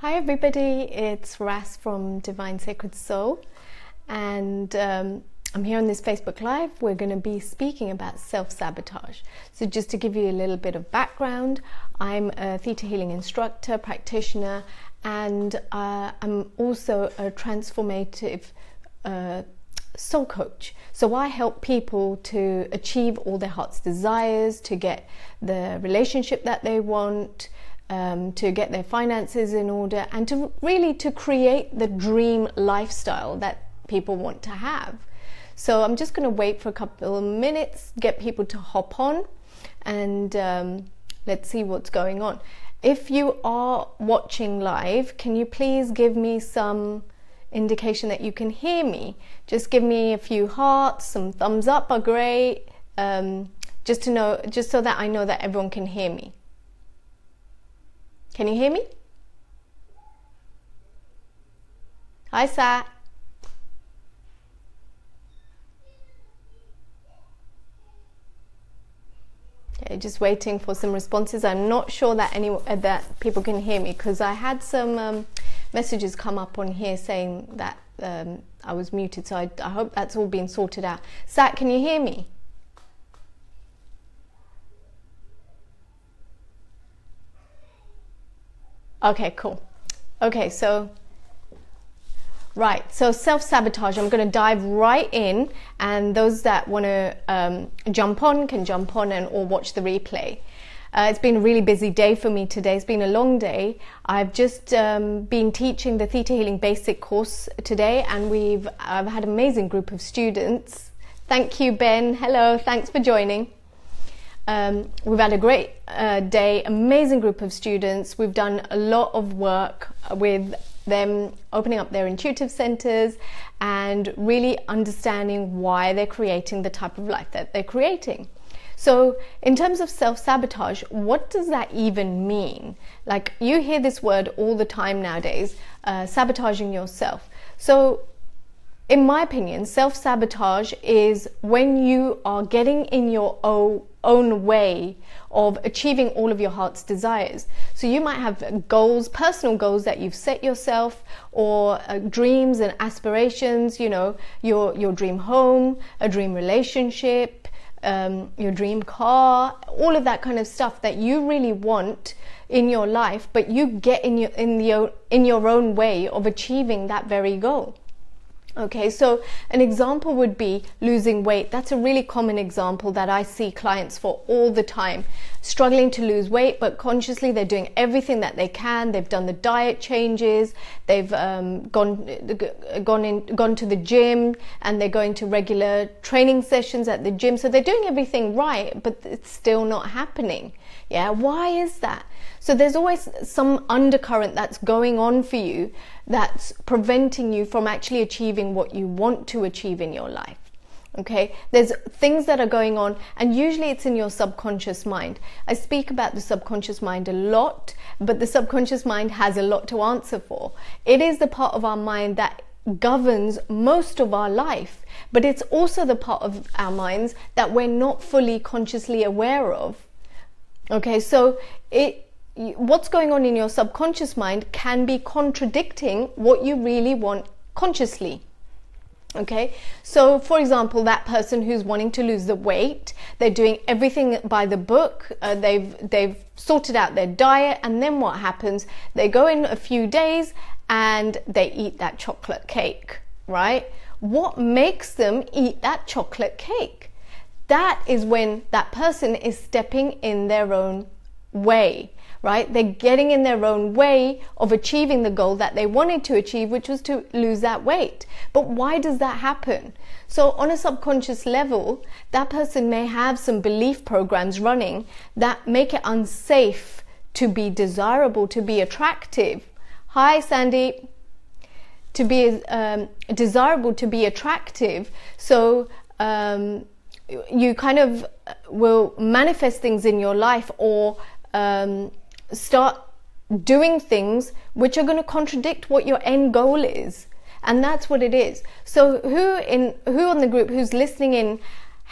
Hi everybody, it's Ras from Divine Sacred Soul, and I'm here on this Facebook Live. We're going to be speaking about self-sabotage. So just to give you a little bit of background, I'm a theta healing instructor, practitioner, and I'm also a transformative soul coach. So I help people to achieve all their heart's desires, to get the relationship that they want, to get their finances in order, and to really to create the dream lifestyle that people want to have. So I'm just going to wait for a couple of minutes, get people to hop on, and let's see what's going on. If you are watching live, can you please give me some indication that you can hear me? Just give me a few hearts, some thumbs up are great, just so that I know that everyone can hear me. Can you hear me? Hi, Sat. Okay, just waiting for some responses. I'm not sure that that people can hear me, because I had some messages come up on here saying that I was muted. So I hope that's all been sorted out. Sat, can you hear me? Okay, cool. Okay, so self-sabotage, I'm going to dive right in, and those that want to jump on can jump on or watch the replay. It's been a really busy day for me today. It's been a long day. I've just been teaching the Theta Healing Basic course today, and I've had an amazing group of students. Thank you, Ben. Hello, thanks for joining. We've had a great day, amazing group of students. We've done a lot of work with them, opening up their intuitive centers and really understanding why they're creating the type of life that they're creating. So in terms of self-sabotage, what does that even mean? Like, you hear this word all the time nowadays, sabotaging yourself. So in my opinion, self-sabotage is when you are getting in your own way of achieving all of your heart's desires. So you might have goals, personal goals that you've set yourself, or dreams and aspirations, you know, your dream home, a dream relationship, your dream car, all of that kind of stuff that you really want in your life, but you get in your own way of achieving that very goal. Okay, so an example would be losing weight. That's a really common example that I see clients for all the time. Struggling to lose weight, but consciously they're doing everything that they can. They've done the diet changes, they've gone to the gym, and they're going to regular training sessions at the gym. So they're doing everything right, but it's still not happening. Yeah, why is that? So there's always some undercurrent that's going on for you that's preventing you from actually achieving what you want to achieve in your life. Okay, there's things that are going on, and usually it's in your subconscious mind. I speak about the subconscious mind a lot, but the subconscious mind has a lot to answer for. It is the part of our mind that governs most of our life, but it's also the part of our minds that we're not fully consciously aware of. Okay, so what's going on in your subconscious mind can be contradicting what you really want consciously. Okay, so for example, that person who's wanting to lose the weight, they're doing everything by the book, they've sorted out their diet, and then what happens? They go in a few days and they eat that chocolate cake, right? What makes them eat that chocolate cake? That is when that person is stepping in their own way, right? They're getting in their own way of achieving the goal that they wanted to achieve, which was to lose that weight. But why does that happen? So on a subconscious level, that person may have some belief programs running that make it unsafe to be desirable, to be attractive. Hi, Sandy. To be desirable, to be attractive. So you kind of will manifest things in your life, or start doing things which are going to contradict what your end goal is. And that's what it is. So who on the group who's listening in,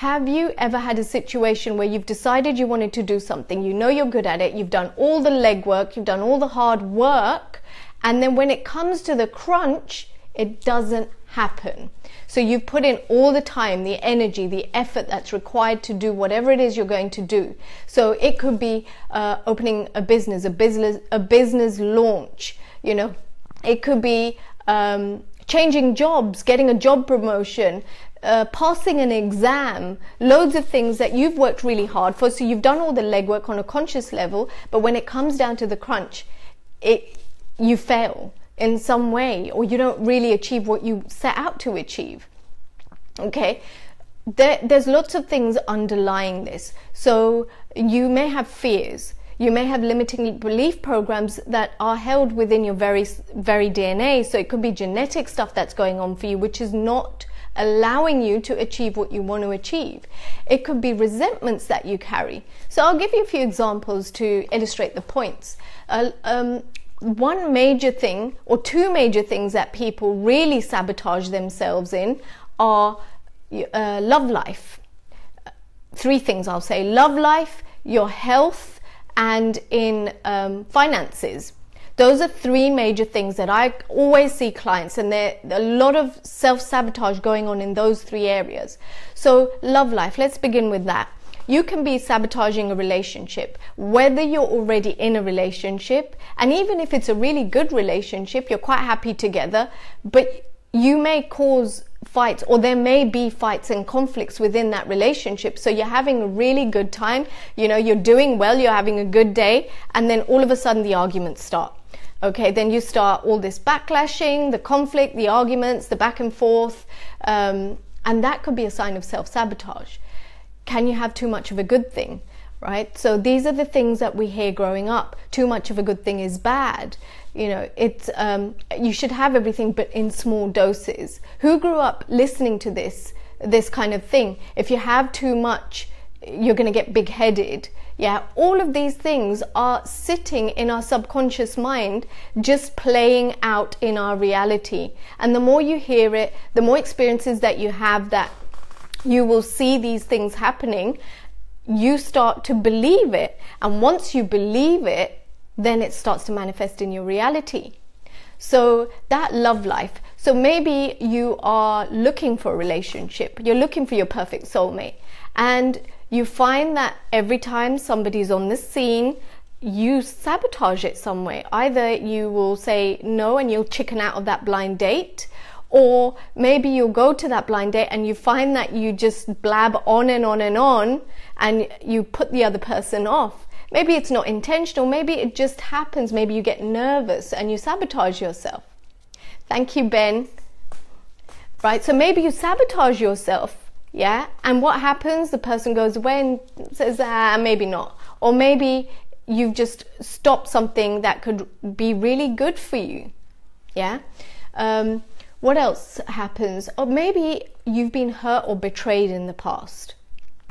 have you ever had a situation where you've decided you wanted to do something, you know you're good at it, you've done all the legwork, you've done all the hard work, And then when it comes to the crunch, it doesn't happen. So you've put in all the time, the energy, the effort that's required to do whatever it is you're going to do. So it could be opening a business launch, you know. It could be changing jobs, getting a job promotion, passing an exam, loads of things that you've worked really hard for. So you've done all the legwork on a conscious level, but when it comes down to the crunch, you fail in some way, or you don't really achieve what you set out to achieve. Okay, there's lots of things underlying this. So you may have fears, you may have limiting belief programs that are held within your very DNA. So it could be genetic stuff that's going on for you, which is not allowing you to achieve what you want to achieve. It could be resentments that you carry. So I'll give you a few examples to illustrate the points. One major thing, or two major things that people really sabotage themselves in are love life. Three things I'll say: love life, your health, and in finances. Those are three major things that I always see clients, and there's a lot of self-sabotage going on in those three areas. So love life, let's begin with that. You can be sabotaging a relationship, whether you're already in a relationship, and even if it's a really good relationship, you're quite happy together, but you may cause fights, or there may be fights and conflicts within that relationship. So you're having a really good time, you know, you're doing well, you're having a good day, and then all of a sudden the arguments start. Okay, then you start all this backlashing, the conflict, the arguments, the back and forth, and that could be a sign of self-sabotage. Can you have too much of a good thing, right? So these are the things that we hear growing up. Too much of a good thing is bad. You know, it's you should have everything, but in small doses. Who grew up listening to this kind of thing? If you have too much, you're going to get big-headed. Yeah, all of these things are sitting in our subconscious mind, just playing out in our reality. And the more you hear it, the more experiences that you have, that you will see these things happening, you start to believe it. And once you believe it, then it starts to manifest in your reality. So that love life. So maybe you are looking for a relationship. You're looking for your perfect soulmate. And you find that every time somebody's on the scene, you sabotage it some way. Either you will say no and you'll chicken out of that blind date, or maybe you'll go to that blind date and you find that you just blab on and on and on, and you put the other person off. Maybe it's not intentional, maybe it just happens. Maybe you get nervous and you sabotage yourself. Thank you, Ben. Right, so maybe you sabotage yourself, yeah? And what happens? The person goes away and says, maybe not. Or maybe you've just stopped something that could be really good for you, yeah? What else happens? Or maybe you've been hurt or betrayed in the past.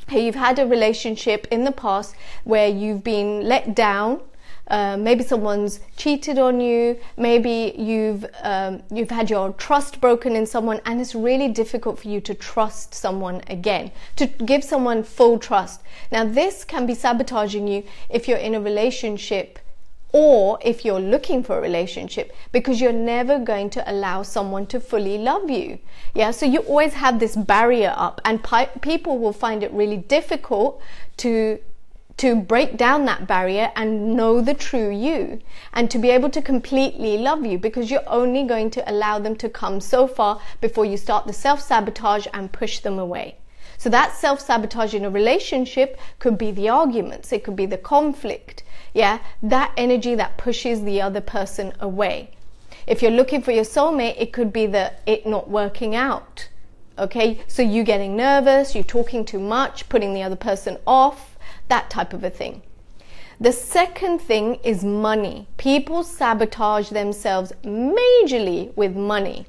You've had a relationship in the past where you've been let down. Maybe someone's cheated on you. Maybe you've had your trust broken in someone, and it's really difficult for you to trust someone again, to give someone full trust. Now, this can be sabotaging you if you're in a relationship, or if you're looking for a relationship, because you're never going to allow someone to fully love you. Yeah, so you always have this barrier up, and people will find it really difficult to break down that barrier and know the true you, and to be able to completely love you, because you're only going to allow them to come so far before you start the self-sabotage and push them away. So that self-sabotage in a relationship could be the arguments, it could be the conflict, yeah, that energy that pushes the other person away. If you're looking for your soulmate, it could be it not working out, okay? So you getting nervous, you talking too much, putting the other person off, that type of a thing. The second thing is money. People sabotage themselves majorly with money,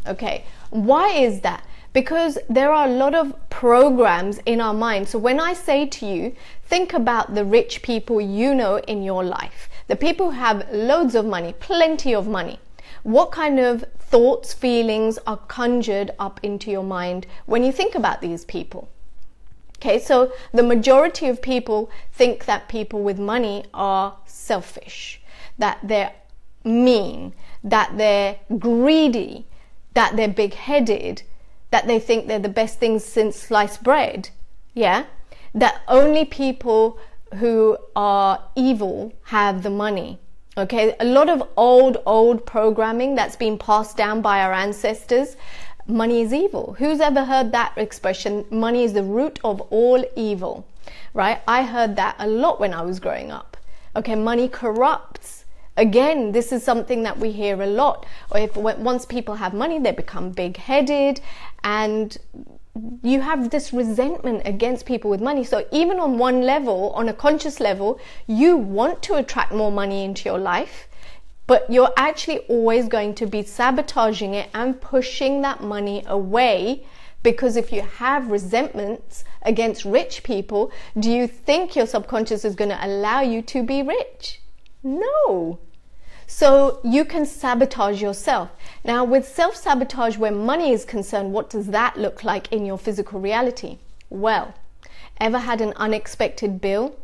okay? Why is that? Because there are a lot of programs in our mind. So when I say to you, think about the rich people you know in your life, the people who have loads of money, plenty of money. What kind of thoughts, feelings are conjured up into your mind when you think about these people? Okay, so the majority of people think that people with money are selfish, that they're mean that they're greedy, that they're big-headed, that they think they're the best things since sliced bread. Yeah, that only people who are evil have the money. Okay, a lot of old programming that's been passed down by our ancestors. Money is evil. Who's ever heard that expression? Money is the root of all evil, right? I heard that a lot when I was growing up. Okay, money corrupts. Again, this is something that we hear a lot. Or once people have money, they become big-headed, and you have this resentment against people with money. So even on one level, on a conscious level, you want to attract more money into your life, but you're actually always going to be sabotaging it and pushing that money away. Because if you have resentments against rich people, do you think your subconscious is going to allow you to be rich? No. So you can sabotage yourself. Now, with self-sabotage, where money is concerned, what does that look like in your physical reality? Well, ever had an unexpected bill?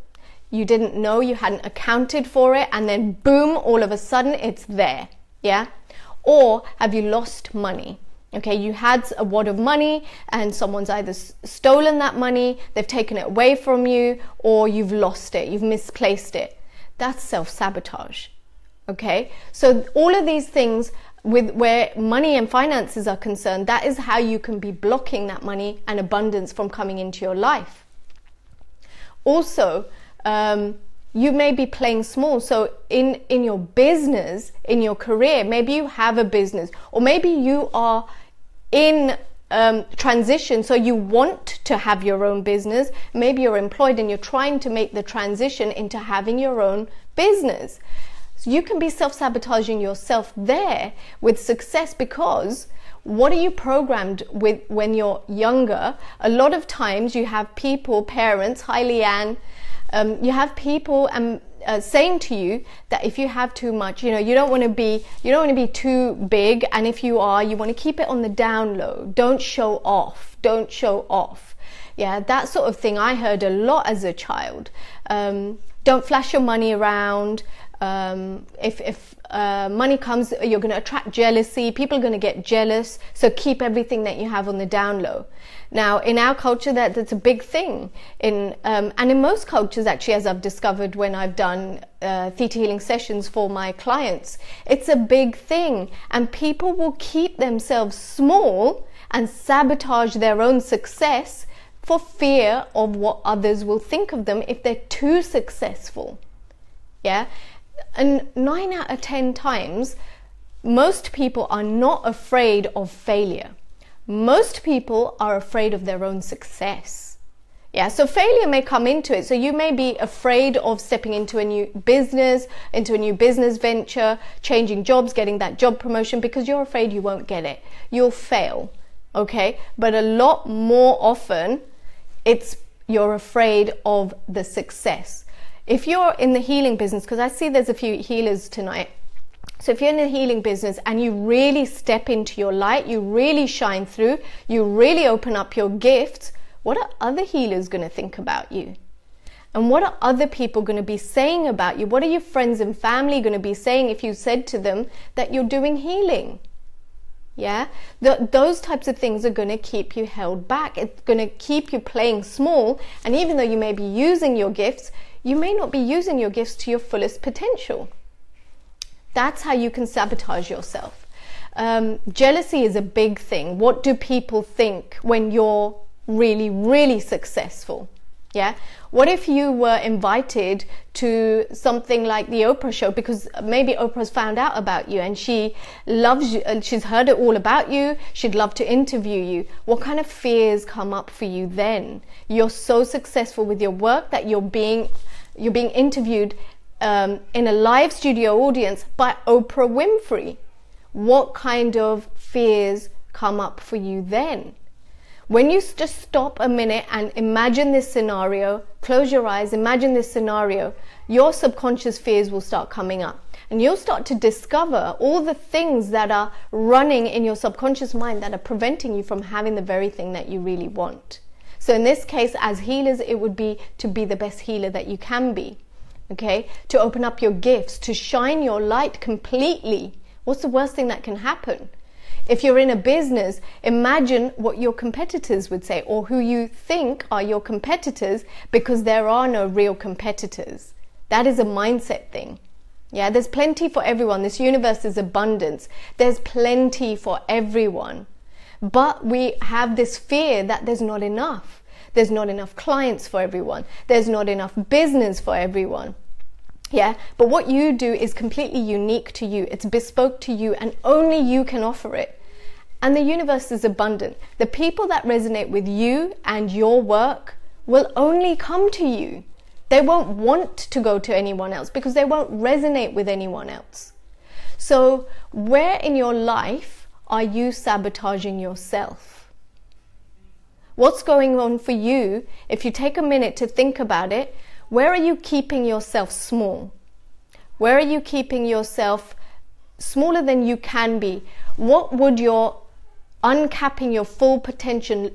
You didn't know, you hadn't accounted for it, and then boom, all of a sudden it's there. Yeah? Or have you lost money? Okay, you had a wad of money and someone's either stolen that money, they've taken it away from you, or you've lost it, you've misplaced it. That's self-sabotage. Okay, so all of these things with where money and finances are concerned, that is how you can be blocking that money and abundance from coming into your life. Also, you may be playing small. So in your business, in your career, maybe you have a business, or maybe you are in transition, so you want to have your own business. Maybe you're employed and you're trying to make the transition into having your own business. So you can be self-sabotaging yourself there with success, because what are you programmed with when you're younger? A lot of times you have people, parents, hi Leanne, you have people saying to you that if you have too much, you don't want to be too big, and if you are, you want to keep it on the down low. Don't show off. Yeah, that sort of thing I heard a lot as a child. Don't flash your money around. If money comes, you're going to attract jealousy. People are going to get jealous. So keep everything that you have on the down low. Now, in our culture, that's a big thing. And in most cultures, actually, as I've discovered when I've done theta healing sessions for my clients, it's a big thing. And people will keep themselves small and sabotage their own success for fear of what others will think of them if they're too successful. Yeah. And 9 out of 10 times, most people are not afraid of failure. Most people are afraid of their own success. Yeah, so failure may come into it. So you may be afraid of stepping into a new business venture, changing jobs, getting that job promotion, because you're afraid you won't get it. You'll fail. Okay. But a lot more often, you're afraid of the success. If you're in the healing business, because I see there's a few healers tonight. So if you're in the healing business and you really step into your light, you really shine through, you really open up your gifts, what are other healers going to think about you? And what are other people going to be saying about you? What are your friends and family going to be saying if you said to them that you're doing healing? Yeah, those types of things are going to keep you held back. It's going to keep you playing small. And even though you may be using your gifts, you may not be using your gifts to your fullest potential. That's how you can sabotage yourself. Jealousy is a big thing. What do people think when you're really, really successful? Yeah. What if you were invited to something like the Oprah show, because maybe Oprah's found out about you and she loves you, she's heard it all about you, she'd love to interview you. What kind of fears come up for you then? You're so successful with your work that you're being interviewed in a live studio audience by Oprah Winfrey. What kind of fears come up for you then? When you just stop a minute and imagine this scenario, close your eyes, imagine this scenario, your subconscious fears will start coming up. And you'll start to discover all the things that are running in your subconscious mind that are preventing you from having the very thing that you really want. So in this case, as healers, it would be to be the best healer that you can be. okay? To open up your gifts, to shine your light completely. What's the worst thing that can happen? If you're in a business, imagine what your competitors would say, or who you think are your competitors, because there are no real competitors. That is a mindset thing. Yeah, there's plenty for everyone. This universe is abundance. There's plenty for everyone. But we have this fear that there's not enough. There's not enough clients for everyone. There's not enough business for everyone. Yeah, but what you do is completely unique to you. It's bespoke to you, and only you can offer it. And the universe is abundant. The people that resonate with you and your work will only come to you. They won't want to go to anyone else because they won't resonate with anyone else. So where in your life are you sabotaging yourself? What's going on for you? If you take a minute to think about it, where are you keeping yourself small? Where are you keeping yourself smaller than you can be? What would your uncapping your full potential,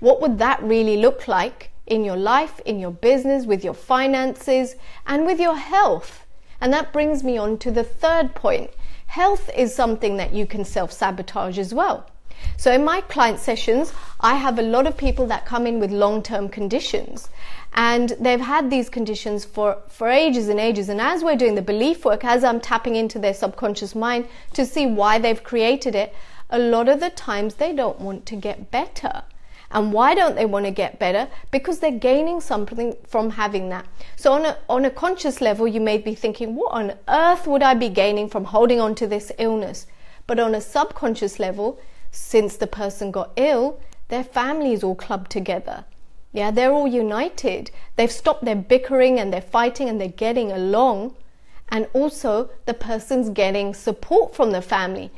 what would that really look like in your life, in your business, with your finances, and with your health? And that brings me on to the third point. Health is something that you can self-sabotage as well. So in my client sessions, I have a lot of people that come in with long-term conditions, and they've had these conditions for ages and ages. And as we're doing the belief work, as I'm tapping into their subconscious mind to see why they've created it, a lot of the times they don't want to get better. And why don't they want to get better? Because they're gaining something from having that. So on a conscious level, you may be thinking, what on earth would I be gaining from holding on to this illness? But on a subconscious level, since the person got ill, their family is all clubbed together. Yeah, they're all united. They've stopped their bickering and their fighting, and they're getting along. And also the person's getting support from the family.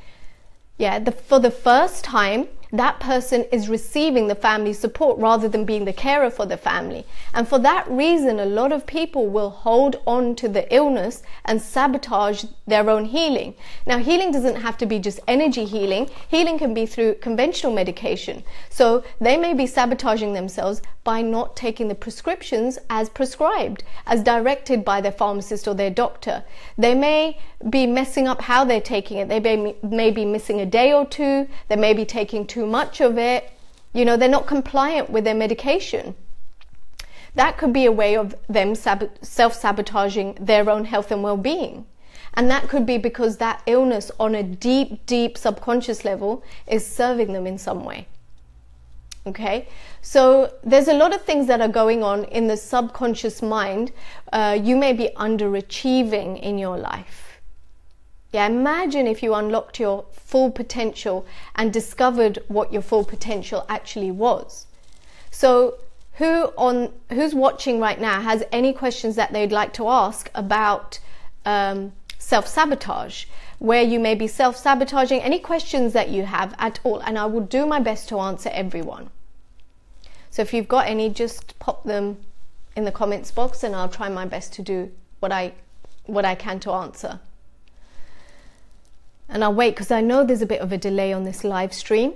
Yeah, for the first time, that person is receiving the family support rather than being the carer for the family. And for that reason, a lot of people will hold on to the illness and sabotage their own healing. Now, healing doesn't have to be just energy healing. Healing can be through conventional medication. So they may be sabotaging themselves by not taking the prescriptions as prescribed, as directed by their pharmacist or their doctor. They may be messing up how they're taking it. They may be missing a day or two. They may be taking too much of it. You know, they're not compliant with their medication. That could be a way of them self-sabotaging their own health and well-being. And that could be because that illness on a deep, deep subconscious level is serving them in some way. Okay, so there's a lot of things that are going on in the subconscious mind. You may be underachieving in your life. Yeah, imagine if you unlocked your full potential and discovered what your full potential actually was. So who's watching right now has any questions that they'd like to ask about self-sabotage, where you may be self-sabotaging, any questions that you have at all, and I will do my best to answer everyone. So if you've got any, just pop them in the comments box and I'll try my best to do what I can to answer. And I'll wait because I know there's a bit of a delay on this live stream.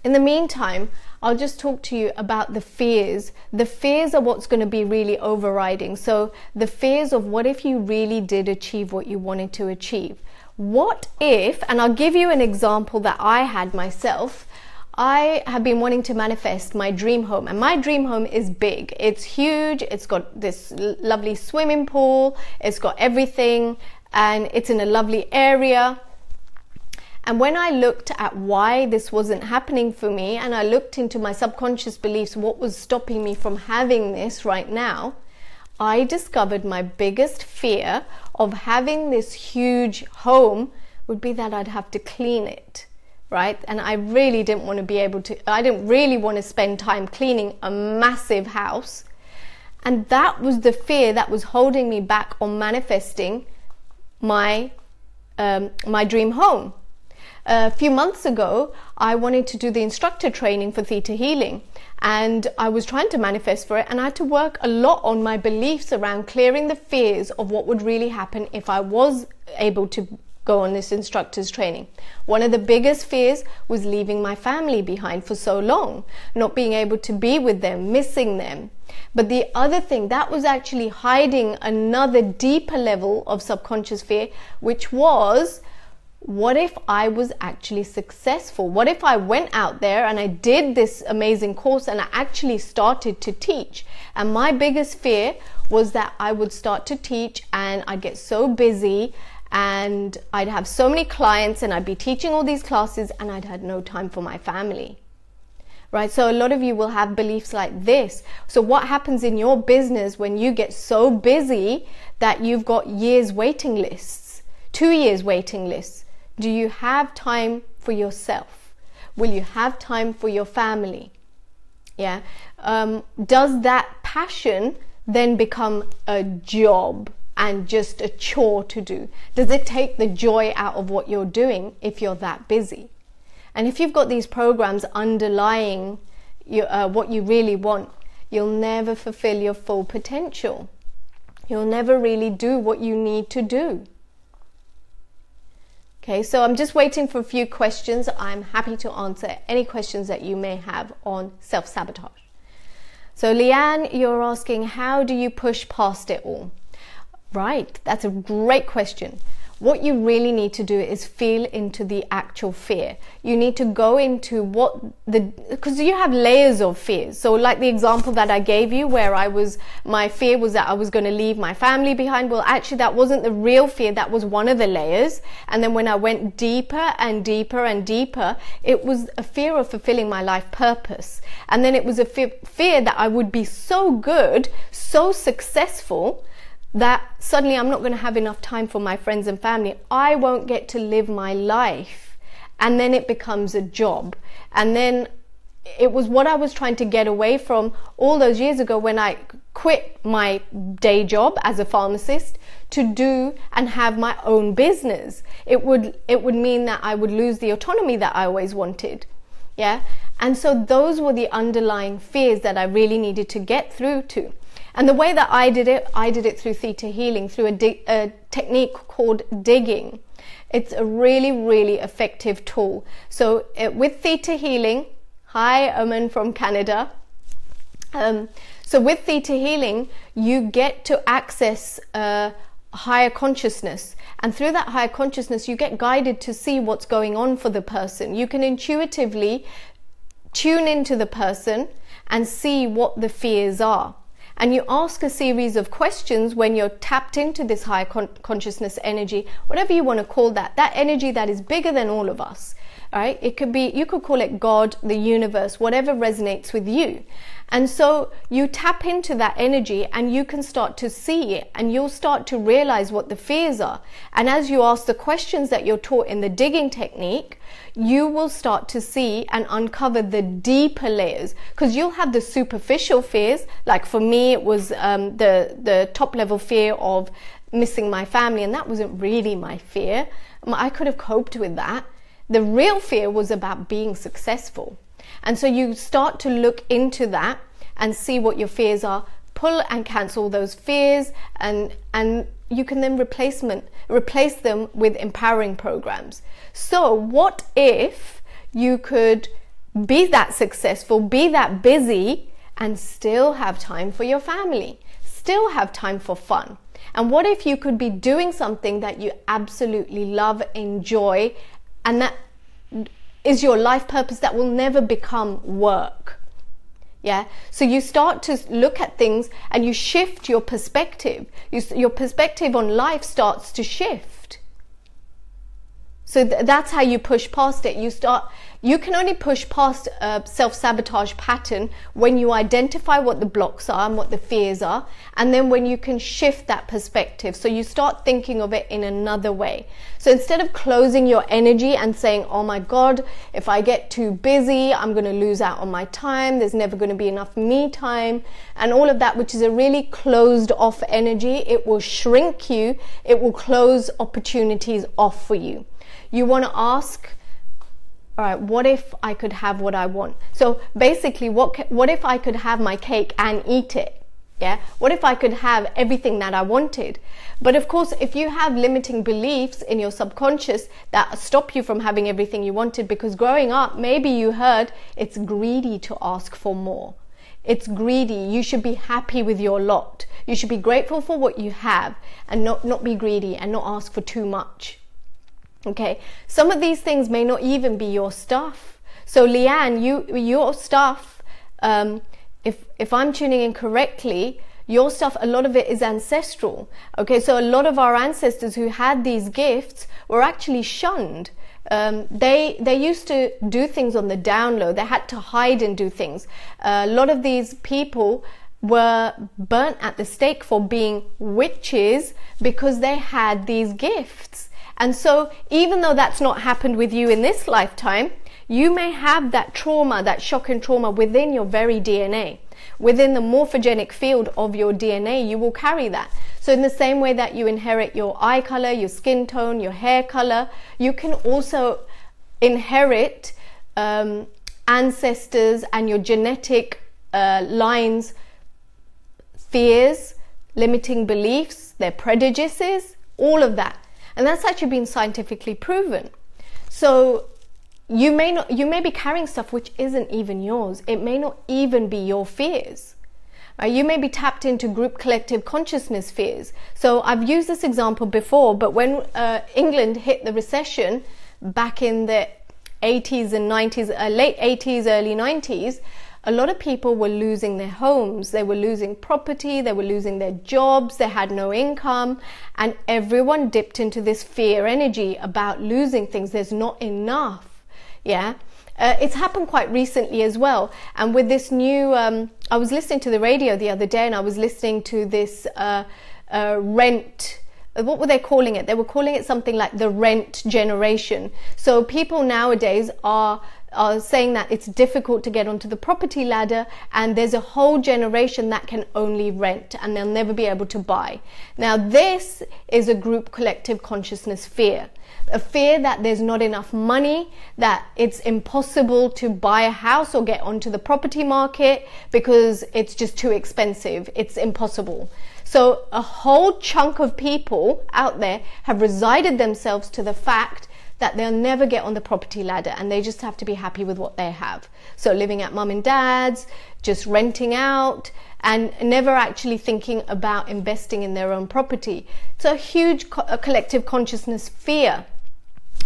In the meantime, I'll just talk to you about the fears. The fears are what's going to be really overriding. So the fears of what if you really did achieve what you wanted to achieve? What if, and I'll give you an example that I had myself. I have been wanting to manifest my dream home, and my dream home is big. It's huge. It's got this lovely swimming pool. It's got everything, and it's in a lovely area. And when I looked at why this wasn't happening for me, and I looked into my subconscious beliefs, what was stopping me from having this right now, I discovered my biggest fear of having this huge home would be that I'd have to clean it, right? And I really didn't want to be able to, I didn't really want to spend time cleaning a massive house. And that was the fear that was holding me back on manifesting my dream home. A few months ago, I wanted to do the instructor training for theta healing, and I was trying to manifest for it, and I had to work a lot on my beliefs around clearing the fears of what would really happen if I was able to go on this instructor's training. One of the biggest fears was leaving my family behind for so long, not being able to be with them, missing them. But the other thing, that was actually hiding another deeper level of subconscious fear, which was, what if I was actually successful? What if I went out there and I did this amazing course and I actually started to teach? And my biggest fear was that I would start to teach and I'd get so busy and I'd have so many clients and I'd be teaching all these classes and I'd had no time for my family. Right? So a lot of you will have beliefs like this. So what happens in your business when you get so busy that you've got years waiting lists, 2 years waiting lists? Do you have time for yourself? Will you have time for your family? Yeah. Does that passion then become a job and just a chore to do? Does it take the joy out of what you're doing if you're that busy? And if you've got these programs underlying what you really want, you'll never fulfill your full potential. You'll never really do what you need to do. Okay, so I'm just waiting for a few questions. I'm happy to answer any questions that you may have on self-sabotage. So Leanne, you're asking, how do you push past it all? Right, that's a great question. What you really need to do is feel into the actual fear. You need to go into because you have layers of fears. So like the example that I gave you where my fear was that I was going to leave my family behind. Well, actually that wasn't the real fear. That was one of the layers. And then when I went deeper and deeper and deeper, it was a fear of fulfilling my life purpose. And then it was a fear that I would be so good, so successful, that suddenly I'm not going to have enough time for my friends and family. I won't get to live my life. And then it becomes a job. And then it was what I was trying to get away from all those years ago when I quit my day job as a pharmacist to do and have my own business. It would mean that I would lose the autonomy that I always wanted. Yeah. And so those were the underlying fears that I really needed to get through to. And the way that I did it through theta healing, through a technique called digging. It's a really, really effective tool. So with theta healing, hi, Aman from Canada. So with theta healing, you get to access higher consciousness. And through that higher consciousness, you get guided to see what's going on for the person. You can intuitively tune into the person and see what the fears are. And you ask a series of questions when you're tapped into this higher consciousness energy, whatever you want to call that energy that is bigger than all of us. All right? It could be, you could call it God, the universe, whatever resonates with you. And so you tap into that energy and you can start to see it and you'll start to realize what the fears are. And as you ask the questions that you're taught in the digging technique, you will start to see and uncover the deeper layers, because you'll have the superficial fears. Like for me, it was the top level fear of missing my family, and that wasn't really my fear. I could have coped with that. The real fear was about being successful. And so you start to look into that and see what your fears are, pull and cancel those fears, and you can then replace them with empowering programs. So what if you could be that successful, be that busy, and still have time for your family, still have time for fun? And what if you could be doing something that you absolutely love, enjoy, and that is your life purpose, that will never become work? Yeah. So you start to look at things and you shift your perspective. Your perspective on life starts to shift. So that's how you push past it. You can only push past a self-sabotage pattern when you identify what the blocks are and what the fears are, and then when you can shift that perspective. So you start thinking of it in another way. So instead of closing your energy and saying, oh my God, if I get too busy, I'm going to lose out on my time, there's never going to be enough me time, and all of that, which is a really closed off energy, it will shrink you, it will close opportunities off for you. You want to ask, all right, what if I could have what I want? So basically, what if I could have my cake and eat it? Yeah, what if I could have everything that I wanted? But of course, if you have limiting beliefs in your subconscious that stop you from having everything you wanted, because growing up, maybe you heard it's greedy to ask for more. It's greedy. You should be happy with your lot. You should be grateful for what you have and not be greedy and not ask for too much. Okay, some of these things may not even be your stuff. So Leanne, your stuff, if I'm tuning in correctly, your stuff, a lot of it is ancestral. Okay, so a lot of our ancestors who had these gifts were actually shunned. They used to do things on the down low. They had to hide and do things. A lot of these people were burnt at the stake for being witches because they had these gifts. And so even though that's not happened with you in this lifetime, you may have that trauma, that shock and trauma within your very DNA. Within the morphogenic field of your DNA, you will carry that. So in the same way that you inherit your eye color, your skin tone, your hair color, you can also inherit ancestors and your genetic lines, fears, limiting beliefs, their prejudices, all of that. And that's actually been scientifically proven. So you may be carrying stuff which isn't even yours. It may not even be your fears. You may be tapped into group collective consciousness fears. So I've used this example before, but when England hit the recession back in the 80s and 90s, late 80s, early 90s, a lot of people were losing their homes, they were losing property, they were losing their jobs, they had no income, and everyone dipped into this fear energy about losing things. There's not enough. Yeah, it's happened quite recently as well. And with this new, I was listening to the radio the other day, and I was listening to this rent. What were they calling it? They were calling it something like the rent generation. So people nowadays are saying that it's difficult to get onto the property ladder, and there's a whole generation that can only rent and they'll never be able to buy. Now this is a group collective consciousness fear. A fear that there's not enough money, that it's impossible to buy a house or get onto the property market because it's just too expensive. It's impossible. So a whole chunk of people out there have resigned themselves to the fact that they'll never get on the property ladder, and they just have to be happy with what they have. So living at mum and dad's, just renting out, and never actually thinking about investing in their own property. It's a huge collective consciousness fear.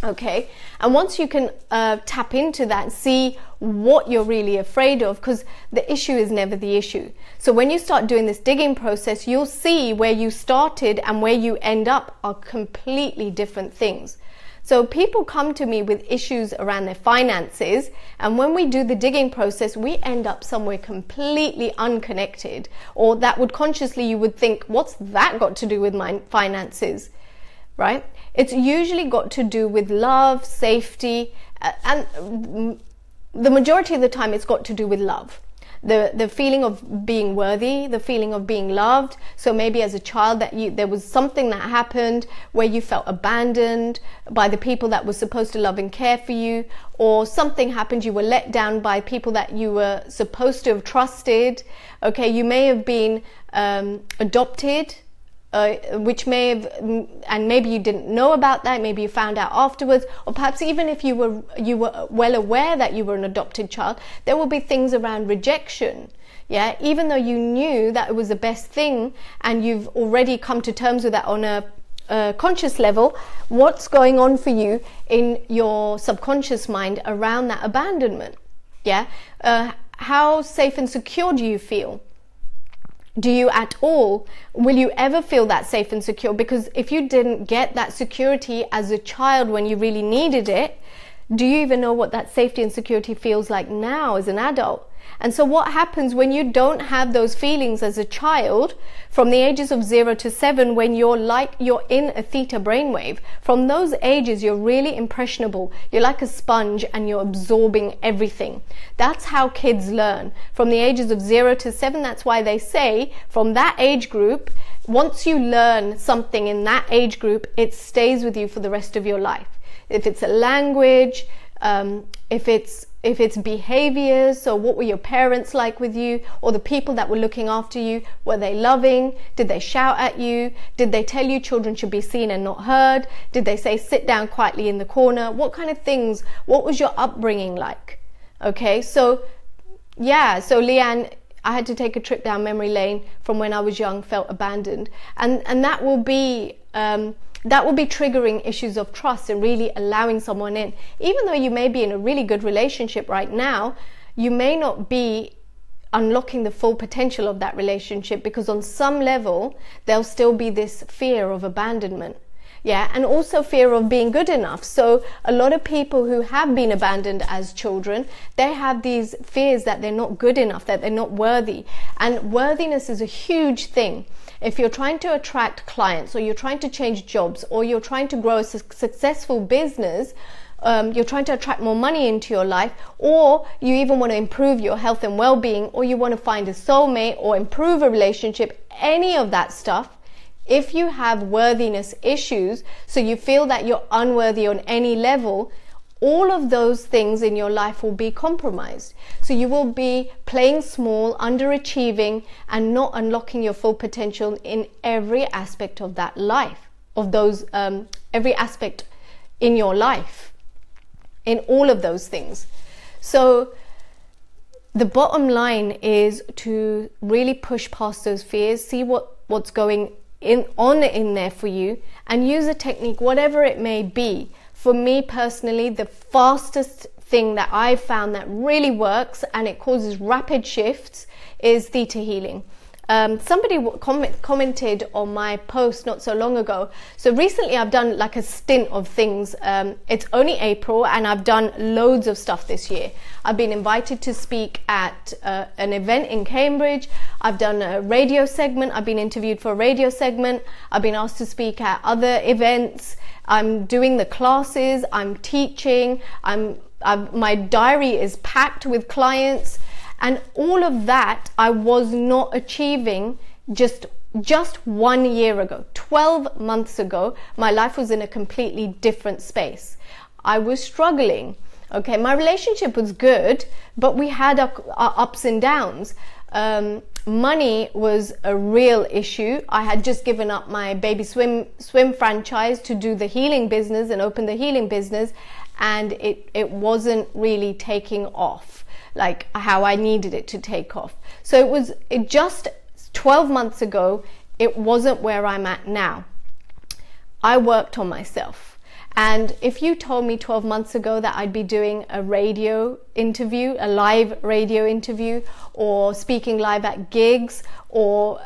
Okay, and once you can tap into that, see what you're really afraid of, because the issue is never the issue. So when you start doing this digging process, you'll see where you started and where you end up are completely different things. So people come to me with issues around their finances, and when we do the digging process, we end up somewhere completely unconnected, or that would consciously, you would think, what's that got to do with my finances, right? It's usually got to do with love, safety, and the majority of the time it's got to do with love. The feeling of being worthy, the feeling of being loved. So maybe as a child that there was something that happened where you felt abandoned by the people that were supposed to love and care for you, or something happened, you were let down by people that you were supposed to have trusted. Okay, you may have been adopted, which may have, and maybe you didn't know about that, maybe you found out afterwards, or perhaps even if you were well aware that you were an adopted child, there will be things around rejection. Yeah, even though you knew that it was the best thing, and you've already come to terms with that on a conscious level, what's going on for you in your subconscious mind around that abandonment? Yeah, how safe and secure do you feel? Do you at all? Will you ever feel that safe and secure? Because if you didn't get that security as a child when you really needed it, do you even know what that safety and security feels like now as an adult? And so what happens when you don't have those feelings as a child, from the ages of 0 to 7, when you're in a theta brainwave? From those ages, you're really impressionable. You're like a sponge and you're absorbing everything. That's how kids learn. From the ages of 0 to 7, that's why they say from that age group, once you learn something in that age group, it stays with you for the rest of your life. If it's a language, if it's behaviors, so what were your parents like with you, or the people that were looking after you, were they loving? Did they shout at you? Did they tell you children should be seen and not heard? Did they say sit down quietly in the corner? What kind of things, what was your upbringing like? Okay, so yeah, so Leanne, I had to take a trip down memory lane from when I was young, felt abandoned, and that will be triggering issues of trust and really allowing someone in. Even though you may be in a really good relationship right now, you may not be unlocking the full potential of that relationship, because on some level there'll still be this fear of abandonment. Yeah, and also fear of being good enough. So a lot of people who have been abandoned as children, they have these fears that they're not good enough, that they're not worthy. And worthiness is a huge thing. If you're trying to attract clients, or you're trying to change jobs, or you're trying to grow a successful business, you're trying to attract more money into your life, or you even want to improve your health and well-being, or you want to find a soulmate or improve a relationship, any of that stuff, if you have worthiness issues, so you feel that you're unworthy on any level, all of those things in your life will be compromised. So you will be playing small, underachieving, and not unlocking your full potential in every aspect of that life, of those, every aspect in your life, in all of those things. So the bottom line is to really push past those fears, see what's going on in there for you, and use a technique, whatever it may be. For me personally, the fastest thing that I've found that really works and it causes rapid shifts is theta healing. Somebody commented on my post not so long ago. So recently I've done like a stint of things. It's only April and I've done loads of stuff this year. I've been invited to speak at an event in Cambridge. I've done a radio segment. I've been interviewed for a radio segment. I've been asked to speak at other events. I'm doing the classes. I'm teaching. My diary is packed with clients. And all of that I was not achieving just 1 year ago. 12 months ago, my life was in a completely different space. I was struggling. Okay, my relationship was good, but we had our ups and downs. Money was a real issue. I had just given up my baby swim franchise to do the healing business and open the healing business, and it wasn't really taking off like how I needed it to take off. So it just 12 months ago, it wasn't where I'm at now. I worked on myself. And if you told me 12 months ago that I'd be doing a radio interview, a live radio interview, or speaking live at gigs, or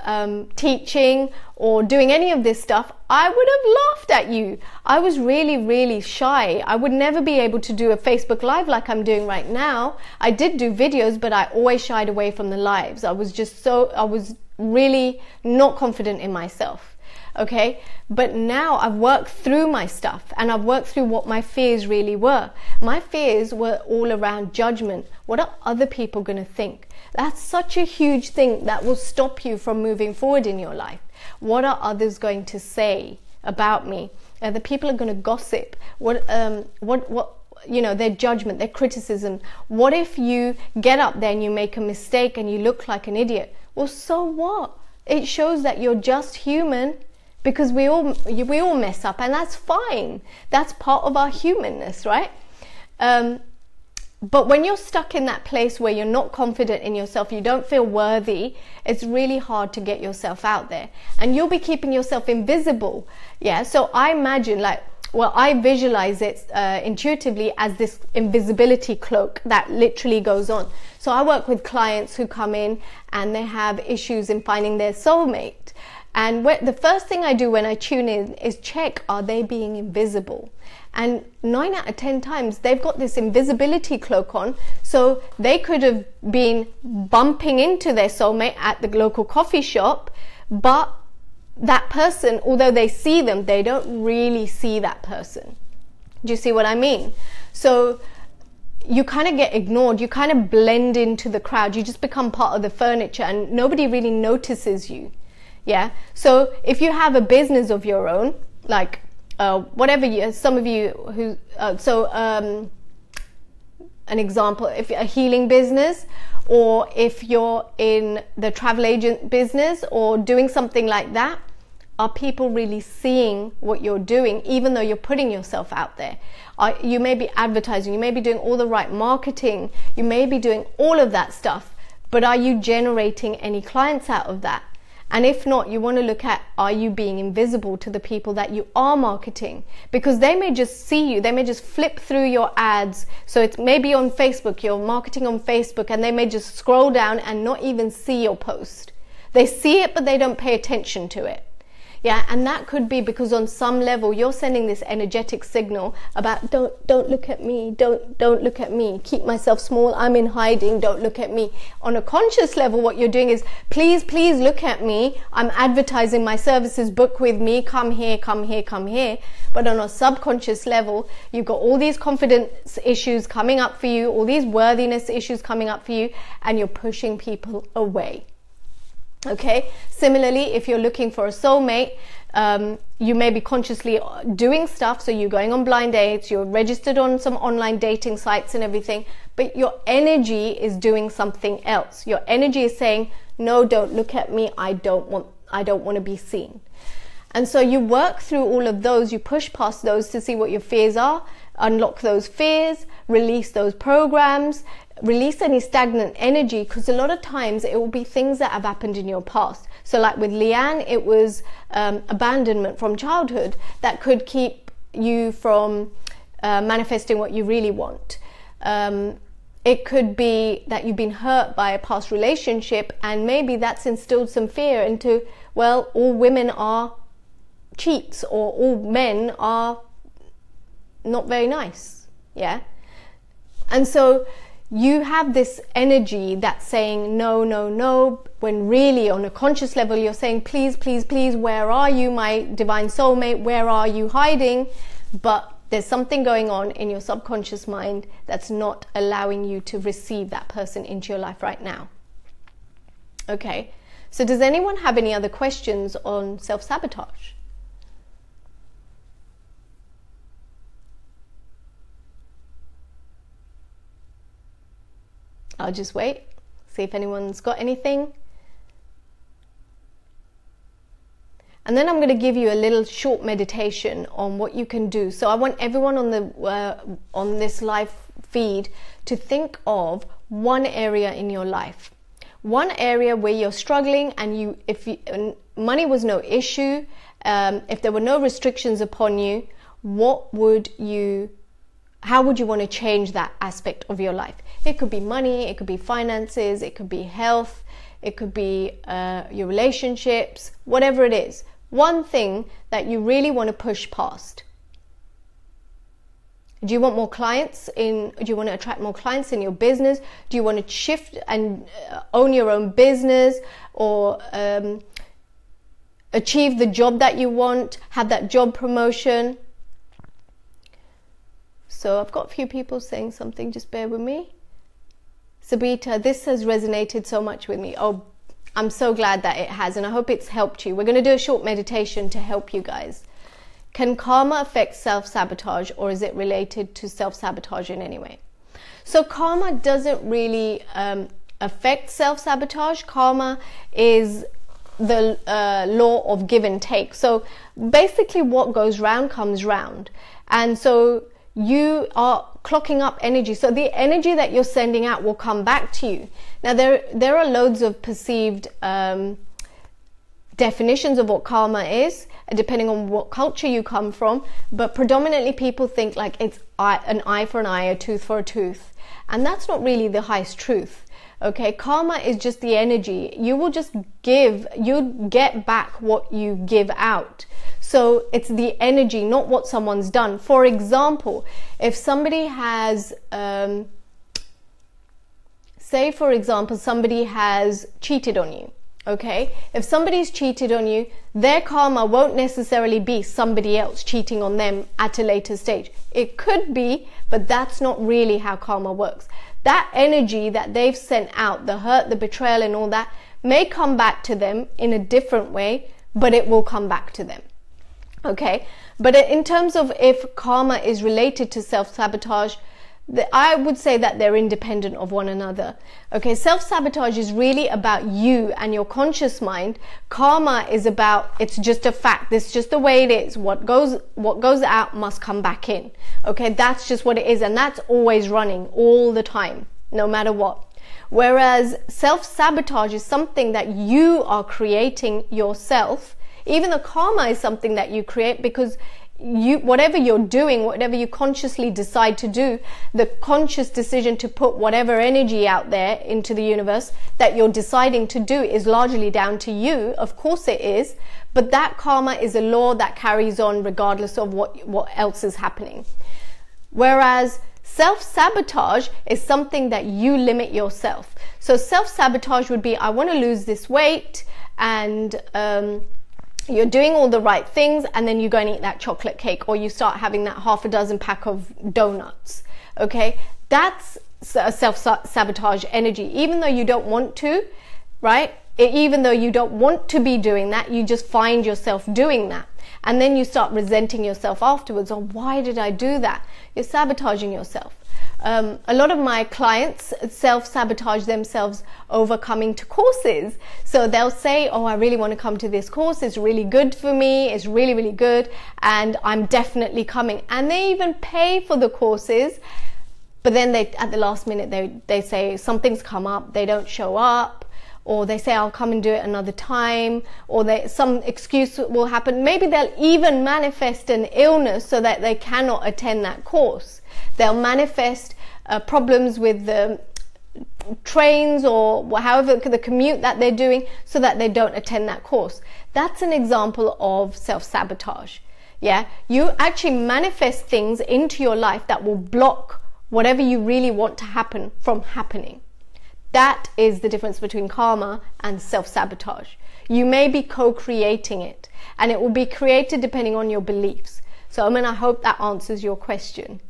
teaching, or doing any of this stuff, I would have laughed at you. I was really, really shy. I would never be able to do a Facebook Live like I'm doing right now. I did do videos, but I always shied away from the lives. I was really not confident in myself. Okay, but now I've worked through my stuff and I've worked through what my fears really were. My fears were all around judgment. What are other people going to think? That's such a huge thing that will stop you from moving forward in your life. What are others going to say about me? The people are going to gossip. What you know, their judgment, their criticism. What if you get up there and you make a mistake and you look like an idiot? Well, so what? It shows that you're just human. Because we all mess up, and that's fine. That's part of our humanness, right? But when you're stuck in that place where you're not confident in yourself, you don't feel worthy, it's really hard to get yourself out there. And you'll be keeping yourself invisible. Yeah, so I imagine I visualize it intuitively as this invisibility cloak that literally goes on. So I work with clients who come in and they have issues in finding their soulmate. And the first thing I do when I tune in is check, are they being invisible? And 9 out of 10 times they've got this invisibility cloak on, so they could have been bumping into their soulmate at the local coffee shop, but that person, although they see them, they don't really see that person. Do you see what I mean? So you kind of get ignored, you kind of blend into the crowd, you just become part of the furniture and nobody really notices you. Yeah, so if you have a business of your own, like whatever some of you who an example, if you're a healing business, or if you're in the travel agent business or doing something like that, are people really seeing what you're doing, even though you're putting yourself out there? You may be advertising, you may be doing all the right marketing, you may be doing all of that stuff, but are you generating any clients out of that? And if not, you want to look at, are you being invisible to the people that you are marketing? Because they may just see you, they may just flip through your ads. So it's maybe on Facebook, you're marketing on Facebook, and they may just scroll down and not even see your post. They see it, but they don't pay attention to it. Yeah, and that could be because on some level you're sending this energetic signal about don't look at me, don't look at me, keep myself small, I'm in hiding, don't look at me. On a conscious level, what you're doing is, please look at me, I'm advertising my services, book with me, come here, come here, come here. But on a subconscious level, you've got all these confidence issues coming up for you, all these worthiness issues coming up for you, and you're pushing people away. Okay, similarly, if you're looking for a soulmate, you may be consciously doing stuff. So you're going on blind dates, you're registered on some online dating sites and everything, but your energy is doing something else. Your energy is saying, no, don't look at me. I don't want to be seen. And so you work through all of those, you push past those to see what your fears are, unlock those fears, release those programs, release any stagnant energy, because a lot of times it will be things that have happened in your past. So like with Leanne, it was abandonment from childhood that could keep you from manifesting what you really want. It could be that you've been hurt by a past relationship, and maybe that's instilled some fear into, well, all women are cheats, or all men are not very nice. Yeah. And so you have this energy that's saying no, no, no, when really on a conscious level you're saying, please, please, please, where are you, my divine soulmate? Where are you hiding? But there's something going on in your subconscious mind that's not allowing you to receive that person into your life right now. Okay, so does anyone have any other questions on self-sabotage? I'll just wait, see if anyone's got anything. And then I'm going to give you a little short meditation on what you can do. So I want everyone on this live feed to think of one area in your life. One area where you're struggling, and if money was no issue, if there were no restrictions upon you, how would you want to change that aspect of your life? It could be money, it could be finances, it could be health, it could be your relationships, whatever it is. One thing that you really want to push past. Do you want more clients do you want to attract more clients in your business? Do you want to shift and own your own business, or achieve the job that you want, have that job promotion? So I've got a few people saying something, just bear with me. Sabita, this has resonated so much with me. Oh, I'm so glad that it has, and I hope it's helped you. We're going to do a short meditation to help you guys. Can karma affect self-sabotage, or is it related to self-sabotage in any way? So karma doesn't really affect self-sabotage. Karma is the law of give and take. So basically what goes round comes round. And so you are clocking up energy. So the energy that you're sending out will come back to you. Now there are loads of perceived definitions of what karma is, depending on what culture you come from, but predominantly people think like it's an eye for an eye, a tooth for a tooth, and that's not really the highest truth. Okay, karma is just the energy. You will just give, you get back what you give out. So it's the energy, not what someone's done. For example, if somebody has, say for example, somebody has cheated on you. Okay, if somebody's cheated on you, their karma won't necessarily be somebody else cheating on them at a later stage. It could be, but that's not really how karma works. That energy that they've sent out, the hurt, the betrayal and all that, may come back to them in a different way, but it will come back to them. Okay, but in terms of if karma is related to self-sabotage, I would say that they're independent of one another. Okay, self-sabotage is really about you and your conscious mind. Karma is about, it's just a fact. It's just the way it is. What goes out must come back in. Okay, that's just what it is. And that's always running all the time, no matter what. Whereas self-sabotage is something that you are creating yourself. Even the karma is something that you create, because whatever you're doing, whatever you consciously decide to do, the conscious decision to put whatever energy out there into the universe that you're deciding to do is largely down to you. Of course it is, but that karma is a law that carries on regardless of what else is happening. Whereas self-sabotage is something that you limit yourself. So self-sabotage would be, I want to lose this weight, and you're doing all the right things, and then you go and eat that chocolate cake, or you start having that half a dozen pack of donuts. Okay, that's a self-sabotage energy. Even though you don't want to, right? Even though you don't want to be doing that, you just find yourself doing that. And then you start resenting yourself afterwards. Oh, why did I do that? You're sabotaging yourself. A lot of my clients self-sabotage themselves over coming to courses. So they'll say, oh, I really want to come to this course. It's really good for me. It's really, really good. And I'm definitely coming. And they even pay for the courses. But then at the last minute, they say something's come up. They don't show up. Or they say, I'll come and do it another time. Or some excuse will happen. Maybe they'll even manifest an illness so that they cannot attend that course. They'll manifest problems with the trains or however the commute that they're doing so that they don't attend that course. That's an example of self-sabotage. Yeah, you actually manifest things into your life that will block whatever you really want to happen from happening. That is the difference between karma and self-sabotage. You may be co-creating it, and it will be created depending on your beliefs. So, I hope that answers your question.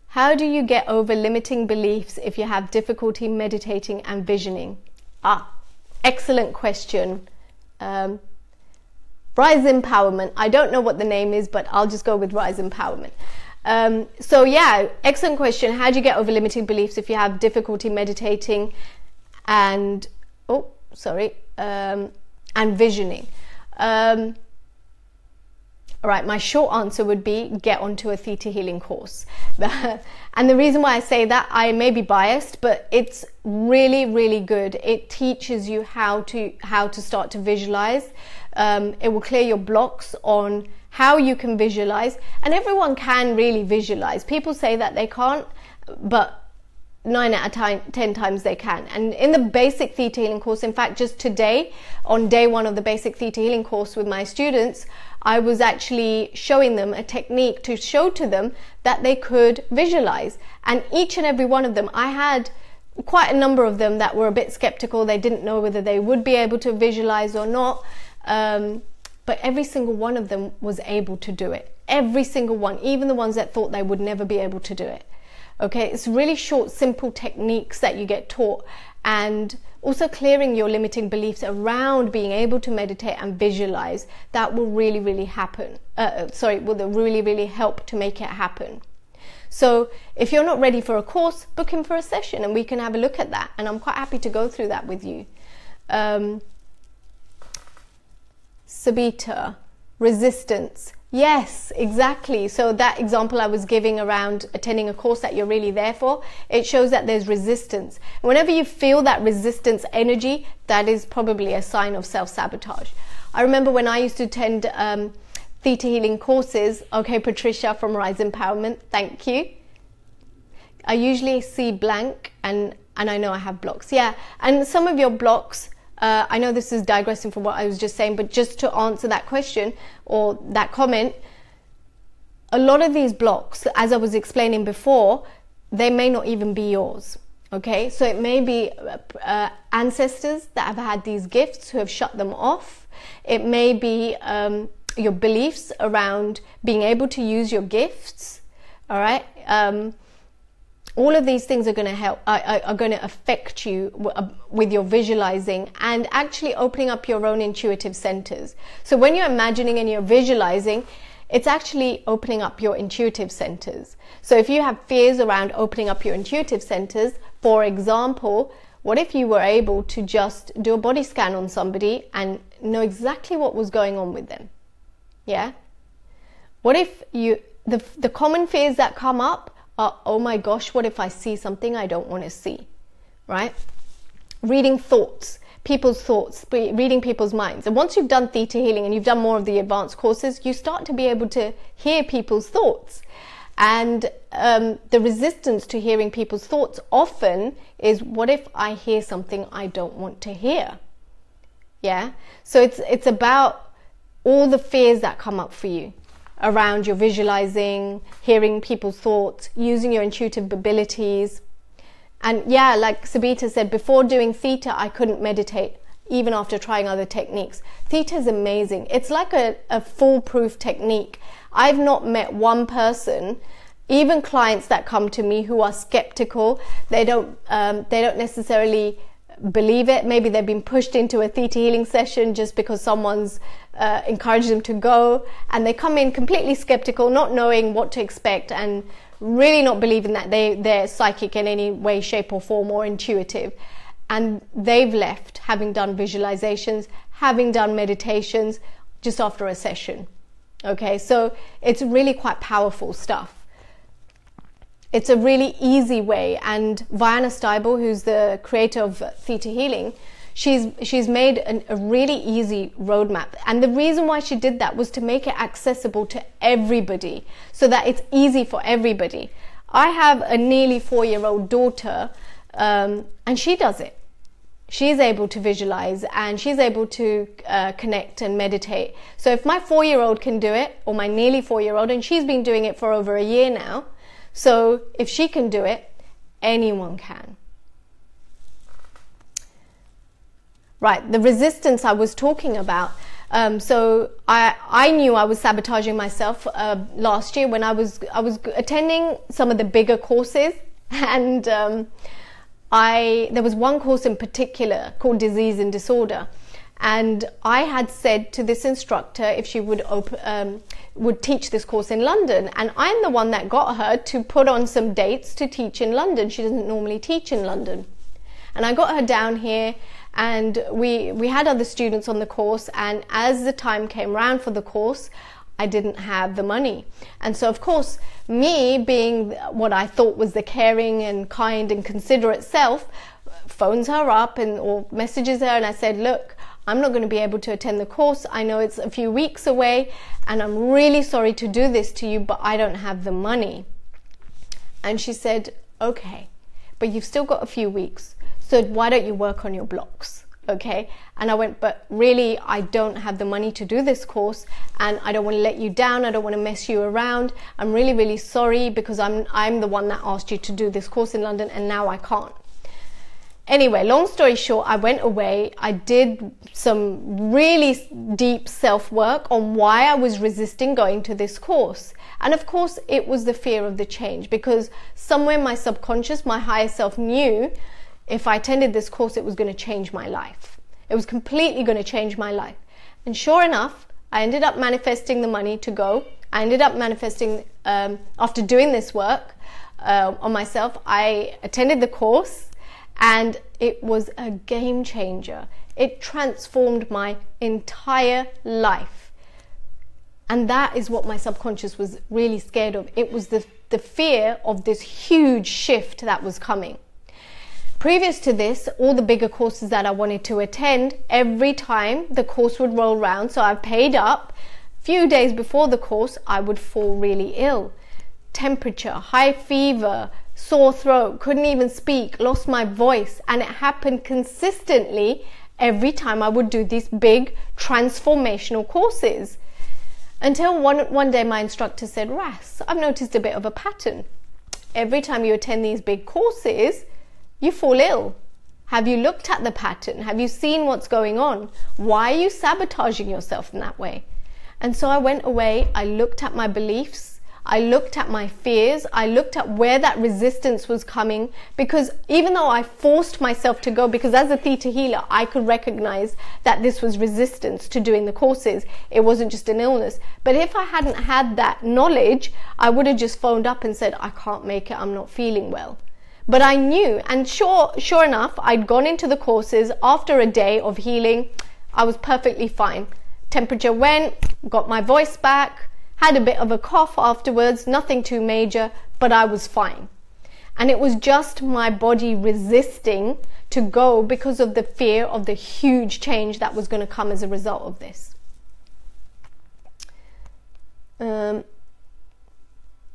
How do you get over limiting beliefs if you have difficulty meditating and visioning? Excellent question. Rise Empowerment. I don't know what the name is, but I'll just go with Rise Empowerment. So yeah, excellent question. How do you get over limiting beliefs if you have difficulty meditating and and visioning? All right, my short answer would be get onto a theta healing course. And the reason why I say that, I may be biased, but it's really, really good. It teaches you how to start to visualize. It will clear your blocks on how you can visualize, and everyone can really visualize. People say that they can't, but 9 out of 10 times they can. And in the basic theta healing course, in fact, just today, on day 1 of the basic theta healing course with my students, I was actually showing them a technique to show to them that they could visualize. And each and every one of them, I had quite a number of them that were a bit skeptical. They didn't know whether they would be able to visualize or not. But every single one of them was able to do it. Every single one, even the ones that thought they would never be able to do it. Okay, it's really short, simple techniques that you get taught, and also clearing your limiting beliefs around being able to meditate and visualize. That will really, really happen. Will really, really help to make it happen. So if you're not ready for a course, book in for a session and we can have a look at that. And I'm quite happy to go through that with you. Sabita, resistance. Yes, exactly. So that example I was giving around attending a course that you're really there for, it shows that there's resistance. Whenever you feel that resistance energy, that is probably a sign of self-sabotage. I remember when I used to attend theta healing courses. Okay, Patricia from Rise Empowerment, thank you. I usually see blank and I know I have blocks. Yeah, and some of your blocks, I know this is digressing from what I was just saying, but just to answer that question or that comment, a lot of these blocks, as I was explaining before, they may not even be yours. Okay, so it may be ancestors that have had these gifts who have shut them off. It may be your beliefs around being able to use your gifts. All right. All of these things are going to help, are going to affect you with your visualizing and actually opening up your own intuitive centers. So when you're imagining and you're visualizing, It's actually opening up your intuitive centers. So if you have fears around opening up your intuitive centers, for example, what if you were able to just do a body scan on somebody and know exactly what was going on with them? Yeah? What if the common fears that come up are, oh my gosh, what if I see something I don't want to see? Right? Reading thoughts, people's thoughts, reading people's minds. And once you've done theta healing and you've done more of the advanced courses, you start to be able to hear people's thoughts. And the resistance to hearing people's thoughts often is, what if I hear something I don't want to hear? Yeah? So it's about all the fears that come up for you around your visualizing, hearing people's thoughts, using your intuitive abilities. And yeah, like Sabita said, before doing theta, I couldn't meditate, even after trying other techniques. Theta is amazing. It's like a foolproof technique. I've not met one person, even clients that come to me who are skeptical, they don't necessarily believe it. Maybe they've been pushed into a theta healing session just because someone's encouraged them to go, and they come in completely skeptical, not knowing what to expect, and really not believing that they're psychic in any way, shape or form, or intuitive. And they've left having done visualizations, having done meditations just after a session. Okay, so it's really quite powerful stuff. It's a really easy way, and Vianna Stibel, who's the creator of theta healing, she's made a really easy roadmap. And the reason why she did that was to make it accessible to everybody, so that it's easy for everybody. I have a nearly 4-year-old daughter, and she does it. She's able to visualize, and she's able to connect and meditate. So if my 4-year-old can do it, or my nearly 4-year-old, and she's been doing it for over a year now, so if she can do it, anyone can. Right, the resistance I was talking about. So I knew I was sabotaging myself last year when I was attending some of the bigger courses, and there was one course in particular called Disease and Disorder, and I had said to this instructor if she would teach this course in London, and I'm the one that got her to put on some dates to teach in London. She doesn't normally teach in London, and I got her down here, and we had other students on the course, and as the time came round for the course, I didn't have the money. And so of course, me being what I thought was the caring and kind and considerate self, phones her up or messages her, and I said, look, I'm not going to be able to attend the course. I know it's a few weeks away, and I'm really sorry to do this to you, but I don't have the money. And she said, okay, but you've still got a few weeks, so why don't you work on your blocks? Okay. And I went, but really, I don't have the money to do this course, and I don't want to let you down. I don't want to mess you around. I'm really, really sorry, because I'm the one that asked you to do this course in London, and now I can't. Anyway, long story short, I went away. I did some really deep self-work on why I was resisting going to this course. And of course, it was the fear of the change, because somewhere in my subconscious, my higher self knew if I attended this course, it was going to change my life. It was completely going to change my life. And sure enough, I ended up manifesting the money to go. I ended up manifesting, after doing this work on myself, I attended the course, and it was a game changer. It transformed my entire life. And that is what my subconscious was really scared of. It was the fear of this huge shift that was coming. Previous to this, all the bigger courses that I wanted to attend, every time the course would roll around, so I paid up, a few days before the course, I would fall really ill. Temperature, high fever, sore throat, couldn't even speak, lost my voice, and it happened consistently every time I would do these big transformational courses. Until one day my instructor said, Ras, I've noticed a bit of a pattern. Every time you attend these big courses, you fall ill. Have you looked at the pattern? Have you seen what's going on? Why are you sabotaging yourself in that way? And so I went away, I looked at my beliefs, I looked at my fears. I looked at where that resistance was coming, because even though I forced myself to go, because as a theta healer, I could recognize that this was resistance to doing the courses. It wasn't just an illness. But if I hadn't had that knowledge, I would have just phoned up and said, I can't make it. I'm not feeling well. But I knew, and sure enough, I'd gone into the courses. After a day of healing, I was perfectly fine. Temperature went, got my voice back, had a bit of a cough afterwards, nothing too major, but I was fine. And it was just my body resisting to go because of the fear of the huge change that was going to come as a result of this.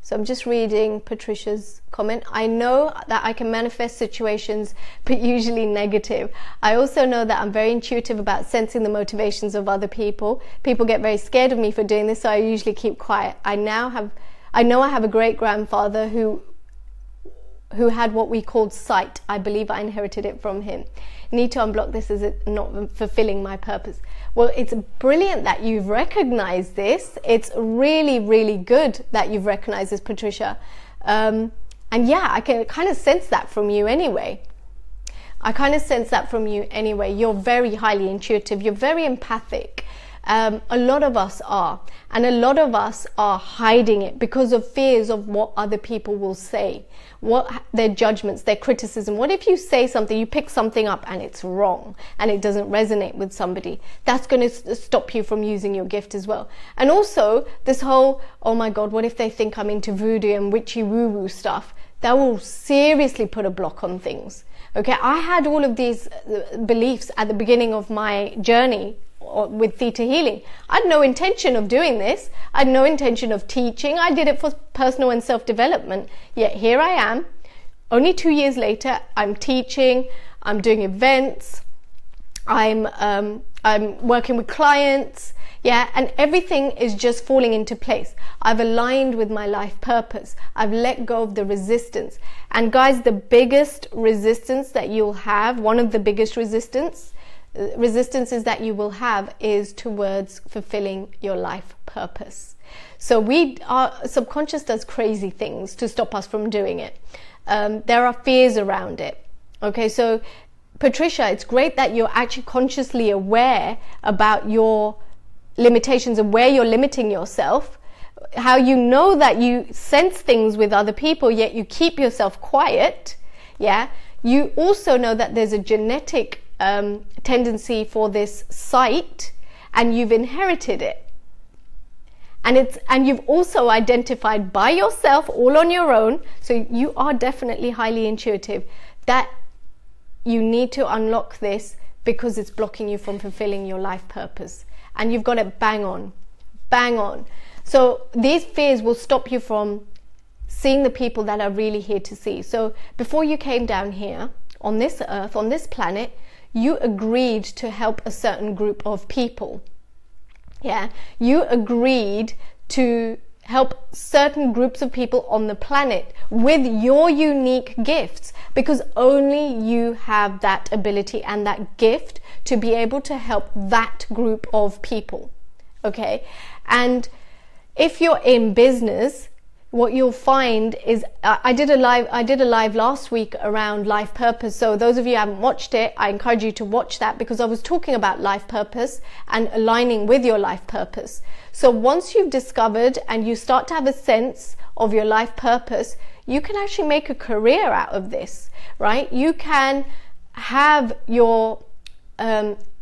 So I'm just reading Patricia's comment. I know that I can manifest situations, but usually negative. I also know that I'm very intuitive about sensing the motivations of other people. People get very scared of me for doing this, so I usually keep quiet. I know I have a great grandfather who had what we called sight. I believe I inherited it from him. Need to unblock this as it not fulfilling my purpose. Well, it's brilliant that you've recognized this. It's really, really good that you've recognized this, Patricia. And yeah, I can kind of sense that from you anyway. You're very highly intuitive. You're very empathic. A lot of us are. And a lot of us are hiding it because of fears of what other people will say, what their judgments, their criticism. What if you say something, you pick something up and it's wrong and it doesn't resonate with somebody? That's going to stop you from using your gift as well. And also this whole, oh my God, what if they think I'm into voodoo and witchy woo-woo stuff? That will seriously put a block on things. Okay, I had all of these beliefs at the beginning of my journey with theta healing. I had no intention of doing this. I had no intention of teaching. I did it for personal and self-development. Yet here I am, only 2 years later. I'm teaching, I'm doing events, I'm working with clients, yeah, and everything is just falling into place. I've aligned with my life purpose. I've let go of the resistance. And guys, the biggest resistance that you'll have, one of the biggest resistances that you will have is towards fulfilling your life purpose. So our subconscious does crazy things to stop us from doing it. There are fears around it. Okay, so Patricia, it's great that you're actually consciously aware about your limitations and where you're limiting yourself, how you know that you sense things with other people, yet you keep yourself quiet. Yeah, you also know that there's a genetic tendency for this sight, and you've inherited it, and you've also identified by yourself, all on your own, so you are definitely highly intuitive, that you need to unlock this because it's blocking you from fulfilling your life purpose, and you've got it bang on. So these fears will stop you from seeing the people that are really here to see. So before you came down here on this earth, on this planet, you agreed to help a certain group of people. Yeah, you agreed to help certain groups of people on the planet with your unique gifts, because only you have that ability and that gift to be able to help that group of people. Okay, and if you're in business, what you'll find is, I did a live last week around life purpose. So those of you who haven't watched it, I encourage you to watch that, because I was talking about life purpose and aligning with your life purpose. So once you've discovered and you start to have a sense of your life purpose, you can actually make a career out of this, right? You can have your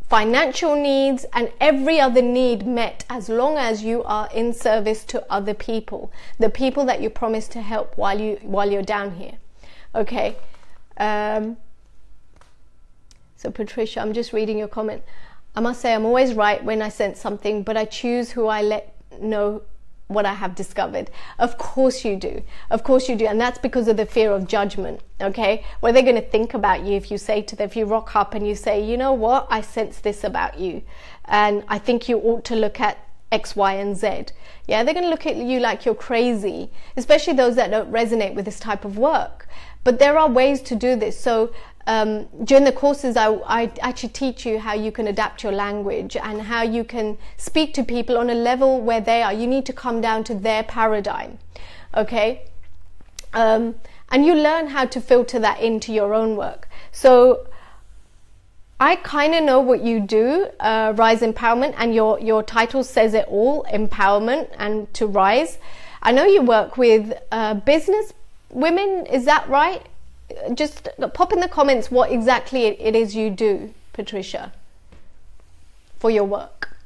financial needs and every other need met, as long as you are in service to other people, the people that you promised to help while you're down here. Okay, so Patricia, I'm just reading your comment. I must say, I'm always right when I sense something, but I choose who I let know what I have discovered. Of course you do. Of course you do. And that's because of the fear of judgment. Okay. What are they going to think about you if you say to them, if you rock up and you say, you know what, I sense this about you, and I think you ought to look at X, Y, and Z. Yeah, they're going to look at you like you're crazy, especially those that don't resonate with this type of work. But there are ways to do this. So during the courses, I actually teach you how you can adapt your language and how you can speak to people on a level where they are. You need to come down to their paradigm, okay? And you learn how to filter that into your own work. So I kind of know what you do, Rise Empowerment, and your title says it all, empowerment and to rise. I know you work with business women, is that right? Just pop in the comments what exactly it is you do, Patricia, for your work.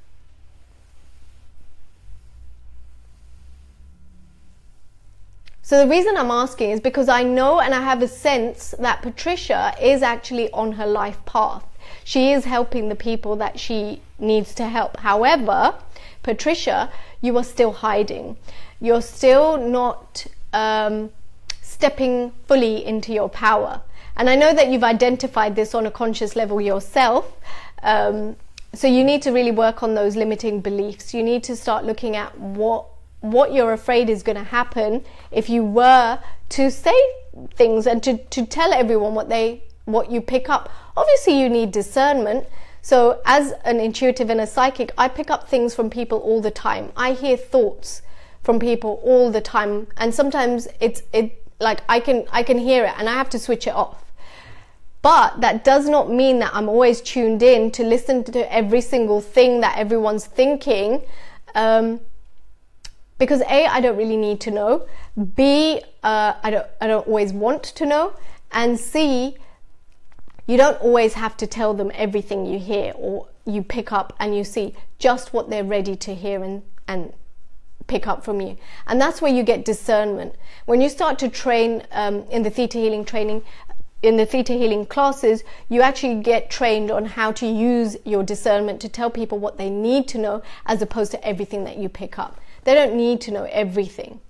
So the reason I'm asking is because I know and I have a sense that Patricia is actually on her life path. She is helping the people that she needs to help. However, Patricia, you are still hiding. You're still not stepping fully into your power. And I know that you've identified this on a conscious level yourself. So you need to really work on those limiting beliefs. You need to start looking at what you're afraid is going to happen if you were to say things and to tell everyone what you pick up. Obviously, you need discernment. So as an intuitive and a psychic, I pick up things from people all the time. I hear thoughts from people all the time, and sometimes it's like I can hear it and I have to switch it off. But that does not mean that I'm always tuned in to listen to every single thing that everyone's thinking, because A, I don't really need to know. B, I don't always want to know. And C, you don't always have to tell them everything you hear or you pick up and you see, just what they're ready to hear and pick up from you. And that's where you get discernment. When you start to train in the theta healing training, in the theta healing classes, you actually get trained on how to use your discernment to tell people what they need to know, as opposed to everything that you pick up. They don't need to know everything.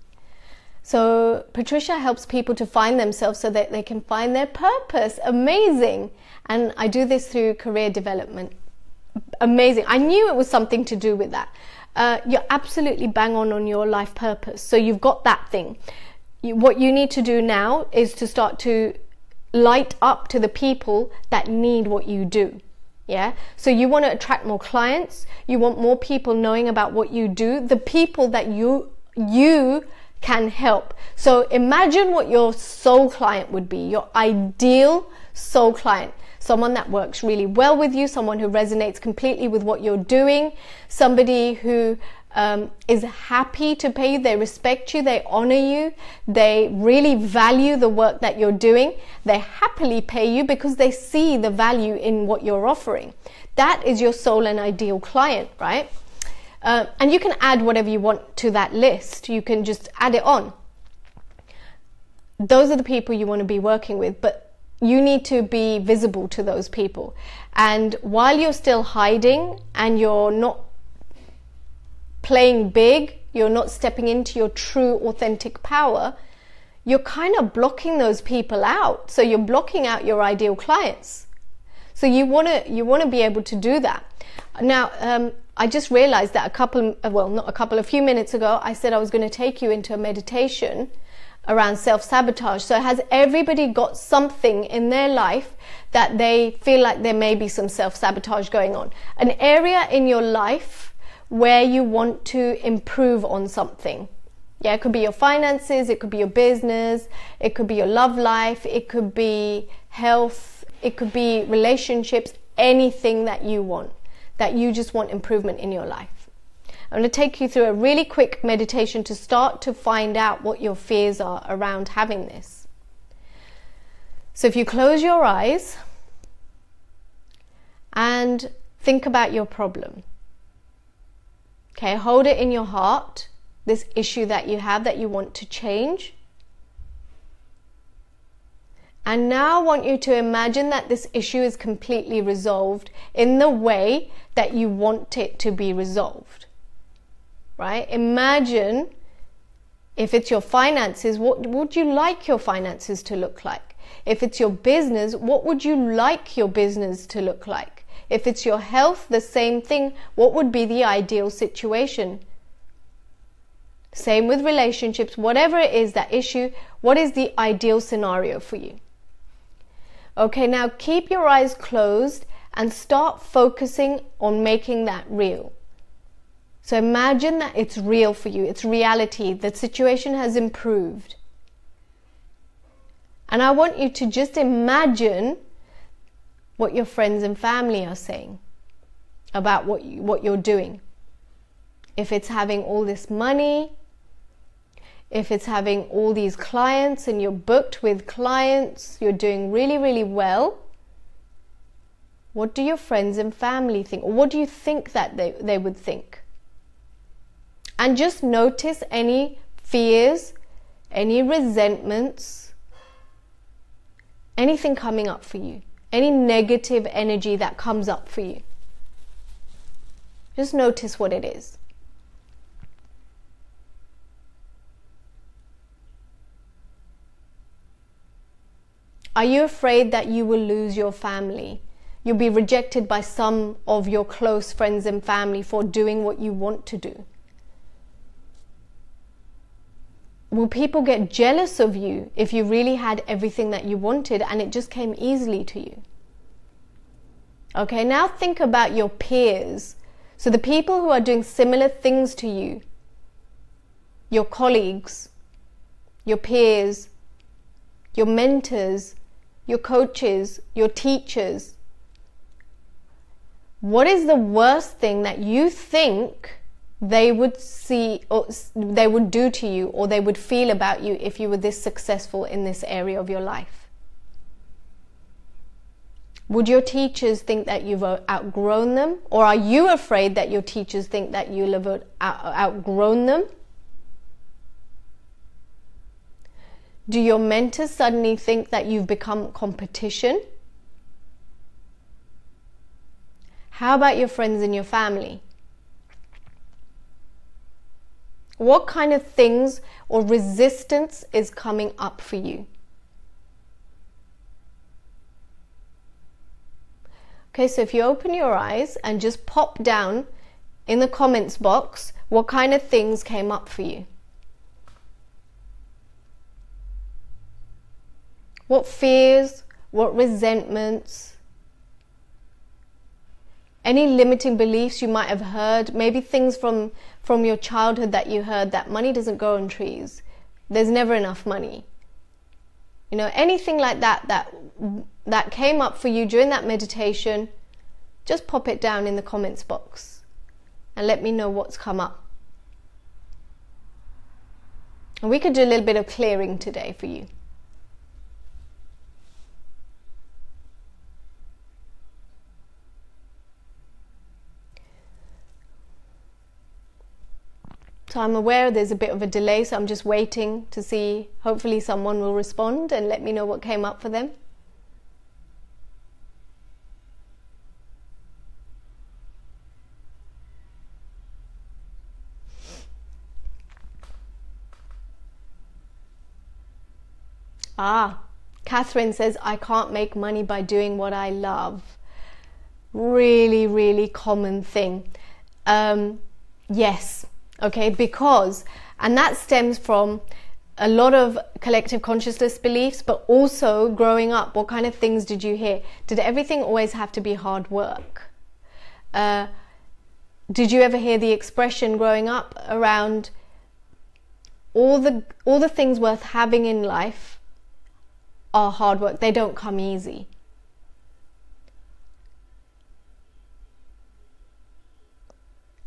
So Patricia helps people to find themselves so that they can find their purpose. Amazing. And I do this through career development. Amazing. I knew it was something to do with that. You're absolutely bang on your life purpose. So you've got that thing. What you need to do now is to start to light up to the people that need what you do. Yeah. So you want to attract more clients. You want more people knowing about what you do, the people that you can help. So imagine what your soul client would be, your ideal soul client. Someone that works really well with you, someone who resonates completely with what you're doing, somebody who is happy to pay you, they respect you, they honor you, they really value the work that you're doing, they happily pay you because they see the value in what you're offering. That is your soul and ideal client, right? And you can add whatever you want to that list. You can just add it on. Those are the people you want to be working with, but you need to be visible to those people. And while you're still hiding and you're not playing big, you're not stepping into your true authentic power, you're kind of blocking those people out. So you're blocking out your ideal clients. So you want to be able to do that. Now, I just realized that a few minutes ago, I said I was going to take you into a meditation around self-sabotage. So has everybody got something in their life that they feel like there may be some self-sabotage going on? An area in your life where you want to improve on something. Yeah, it could be your finances, it could be your business, it could be your love life, it could be health, it could be relationships, anything that you want, that you just want improvement in your life. I'm going to take you through a really quick meditation to start to find out what your fears are around having this. So if you close your eyes and think about your problem. Okay, hold it in your heart, this issue that you have that you want to change. And now I want you to imagine that this issue is completely resolved in the way that you want it to be resolved. Right? Imagine if it's your finances, what would you like your finances to look like? If it's your business, what would you like your business to look like? If it's your health, the same thing. What would be the ideal situation? Same with relationships, whatever it is, that issue, what is the ideal scenario for you? Okay, now keep your eyes closed and start focusing on making that real. So imagine that it's real for you, it's reality, the situation has improved. And I want you to just imagine what your friends and family are saying about what you're doing. If it's having all this money, if it's having all these clients and you're booked with clients, you're doing really, really well, what do your friends and family think? Or what do you think that they would think? And just notice any fears, any resentments, anything coming up for you, any negative energy that comes up for you. Just notice what it is. Are you afraid that you will lose your family? You'll be rejected by some of your close friends and family for doing what you want to do. Will people get jealous of you if you really had everything that you wanted and it just came easily to you? Okay, now think about your peers. So the people who are doing similar things to you, your colleagues, your peers, your mentors, your coaches, your teachers. What is the worst thing that you think they would see or they would do to you or they would feel about you if you were this successful in this area of your life? Would your teachers think that you've outgrown them? Or are you afraid that your teachers think that you'll have outgrown them? Do your mentors suddenly think that you've become competition? How about your friends and your family? What kind of things or resistance is coming up for you? Okay, so if you open your eyes and just pop down in the comments box, what kind of things came up for you? What fears, what resentments, any limiting beliefs you might have heard, maybe things from your childhood that you heard, that money doesn't grow on trees, there's never enough money. You know, anything like that came up for you during that meditation, just pop it down in the comments box and let me know what's come up. And we could do a little bit of clearing today for you. So I'm aware there's a bit of a delay, so I'm just waiting to see, hopefully someone will respond and let me know what came up for them. Catherine says, I can't make money by doing what I love. Really, really common thing. Yes. Okay, and that stems from a lot of collective consciousness beliefs, but also growing up, what kind of things did you hear? Did everything always have to be hard work? Did you ever hear the expression growing up around all the things worth having in life are hard work, they don't come easy?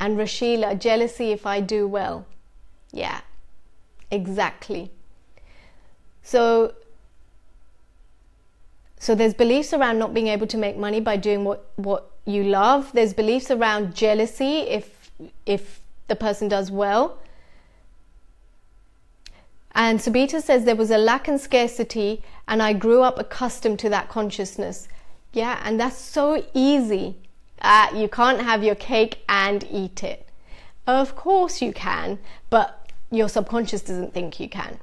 And Rashila, jealousy if I do well. Yeah, exactly. So there's beliefs around not being able to make money by doing what you love. There's beliefs around jealousy if the person does well. And Sabita says there was a lack and scarcity and I grew up accustomed to that consciousness. Yeah, and that's so easy. You can't have your cake and eat it. Of course you can, but your subconscious doesn't think you can.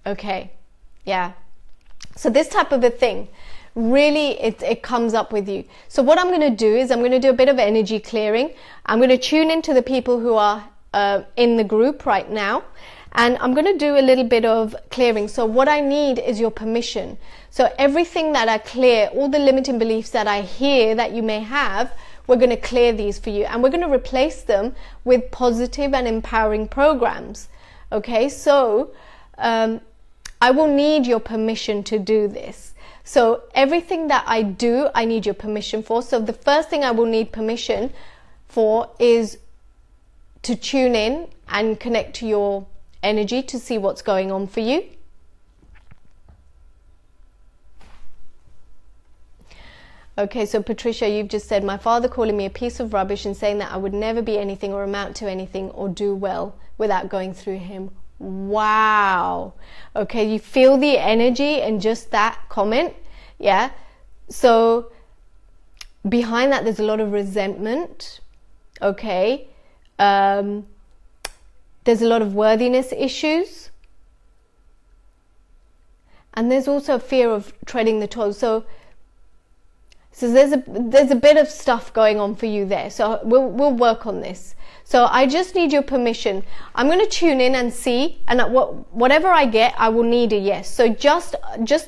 Okay, yeah. So this type of a thing, really it comes up with you. So what I'm going to do is I'm going to do a bit of energy clearing. I'm going to tune into the people who are in the group right now, and I'm going to do a little bit of clearing. So what I need is your permission. So everything that I clear, all the limiting beliefs that I hear that you may have, we're going to clear these for you, and we're going to replace them with positive and empowering programs. Okay, so I will need your permission to do this. So everything that I do, I need your permission for. So the first thing I will need permission for is to tune in and connect to your energy to see what's going on for you. Okay, so Patricia, you've just said, my father calling me a piece of rubbish and saying that I would never be anything or amount to anything or do well without going through him. Wow. Okay, you feel the energy in just that comment. Yeah. So behind that, there's a lot of resentment. Okay. There's a lot of worthiness issues. And there's also a fear of treading the toes. So there's a bit of stuff going on for you there. So we'll work on this. So I just need your permission. I'm going to tune in and see, and whatever I get, I will need a yes. So just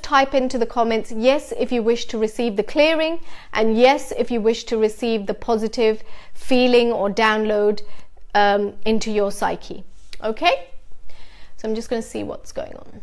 type into the comments yes if you wish to receive the clearing, and yes if you wish to receive the positive feeling or download into your psyche. Okay? So I'm just going to see what's going on.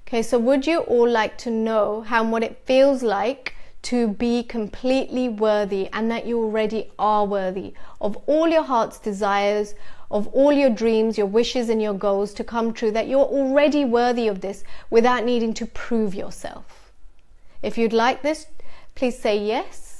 Okay, so would you all like to know how and what it feels like to be completely worthy, and that you already are worthy of all your heart's desires, of all your dreams, your wishes and your goals to come true, that you're already worthy of this without needing to prove yourself? If you'd like this, please say yes.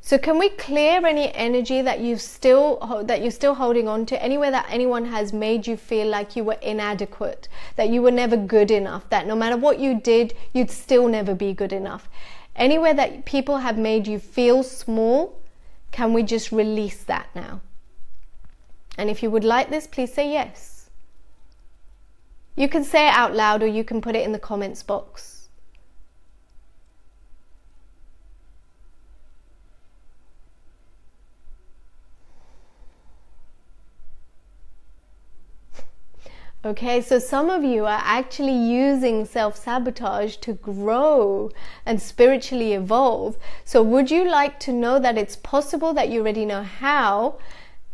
So can we clear any energy that you're still holding on to, anywhere that anyone has made you feel like you were inadequate, that you were never good enough, that no matter what you did, you'd still never be good enough? Anywhere that people have made you feel small, can we just release that now? And if you would like this, please say yes. You can say it out loud, or you can put it in the comments box. Okay, so some of you are actually using self-sabotage to grow and spiritually evolve. So would you like to know that it's possible, that you already know how,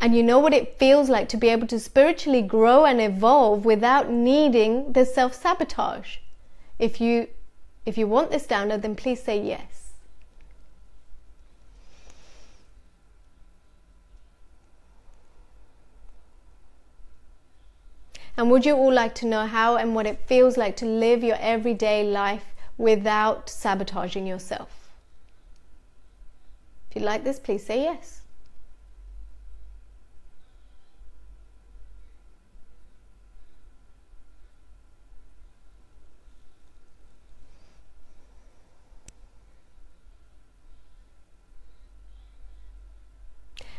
and you know what it feels like to be able to spiritually grow and evolve without needing the self-sabotage? If you want this download, then please say yes. And would you all like to know how and what it feels like to live your everyday life without sabotaging yourself? If you like this, please say yes.